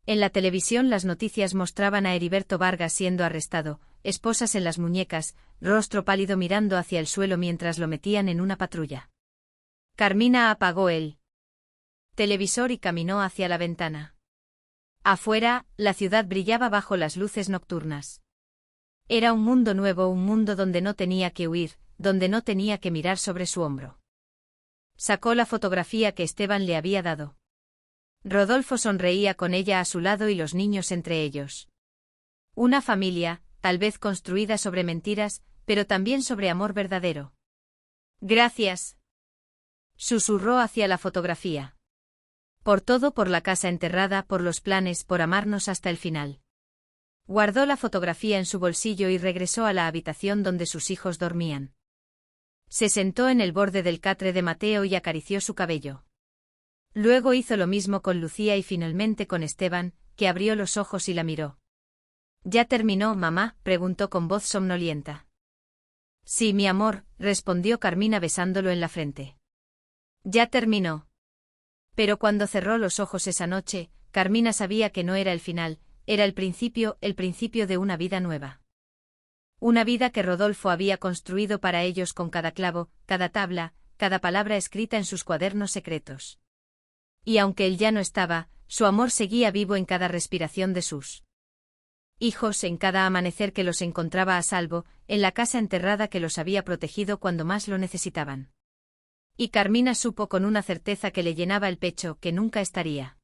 En la televisión las noticias mostraban a Heriberto Vargas siendo arrestado, esposas en las muñecas, rostro pálido mirando hacia el suelo mientras lo metían en una patrulla. Carmina apagó el televisor y caminó hacia la ventana. Afuera, la ciudad brillaba bajo las luces nocturnas. Era un mundo nuevo, un mundo donde no tenía que huir, donde no tenía que mirar sobre su hombro. Sacó la fotografía que Esteban le había dado. Rodolfo sonreía con ella a su lado y los niños entre ellos. Una familia, tal vez construida sobre mentiras, pero también sobre amor verdadero. Gracias. Susurró hacia la fotografía. Por todo, por la casa enterrada, por los planes, por amarnos hasta el final. Guardó la fotografía en su bolsillo y regresó a la habitación donde sus hijos dormían. Se sentó en el borde del catre de Mateo y acarició su cabello. Luego hizo lo mismo con Lucía y finalmente con Esteban, que abrió los ojos y la miró. ¿Ya terminó, mamá?, preguntó con voz somnolienta. Sí, mi amor, respondió Carmina besándolo en la frente. Ya terminó. Pero cuando cerró los ojos esa noche, Carmina sabía que no era el final, era el principio de una vida nueva. Una vida que Rodolfo había construido para ellos con cada clavo, cada tabla, cada palabra escrita en sus cuadernos secretos. Y aunque él ya no estaba, su amor seguía vivo en cada respiración de sus hijos, en cada amanecer que los encontraba a salvo, en la casa enterrada que los había protegido cuando más lo necesitaban. Y Carmina supo con una certeza que le llenaba el pecho que nunca estaría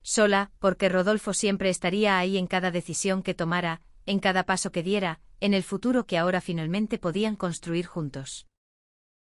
sola, porque Rodolfo siempre estaría ahí en cada decisión que tomara, en cada paso que diera, en el futuro que ahora finalmente podían construir juntos.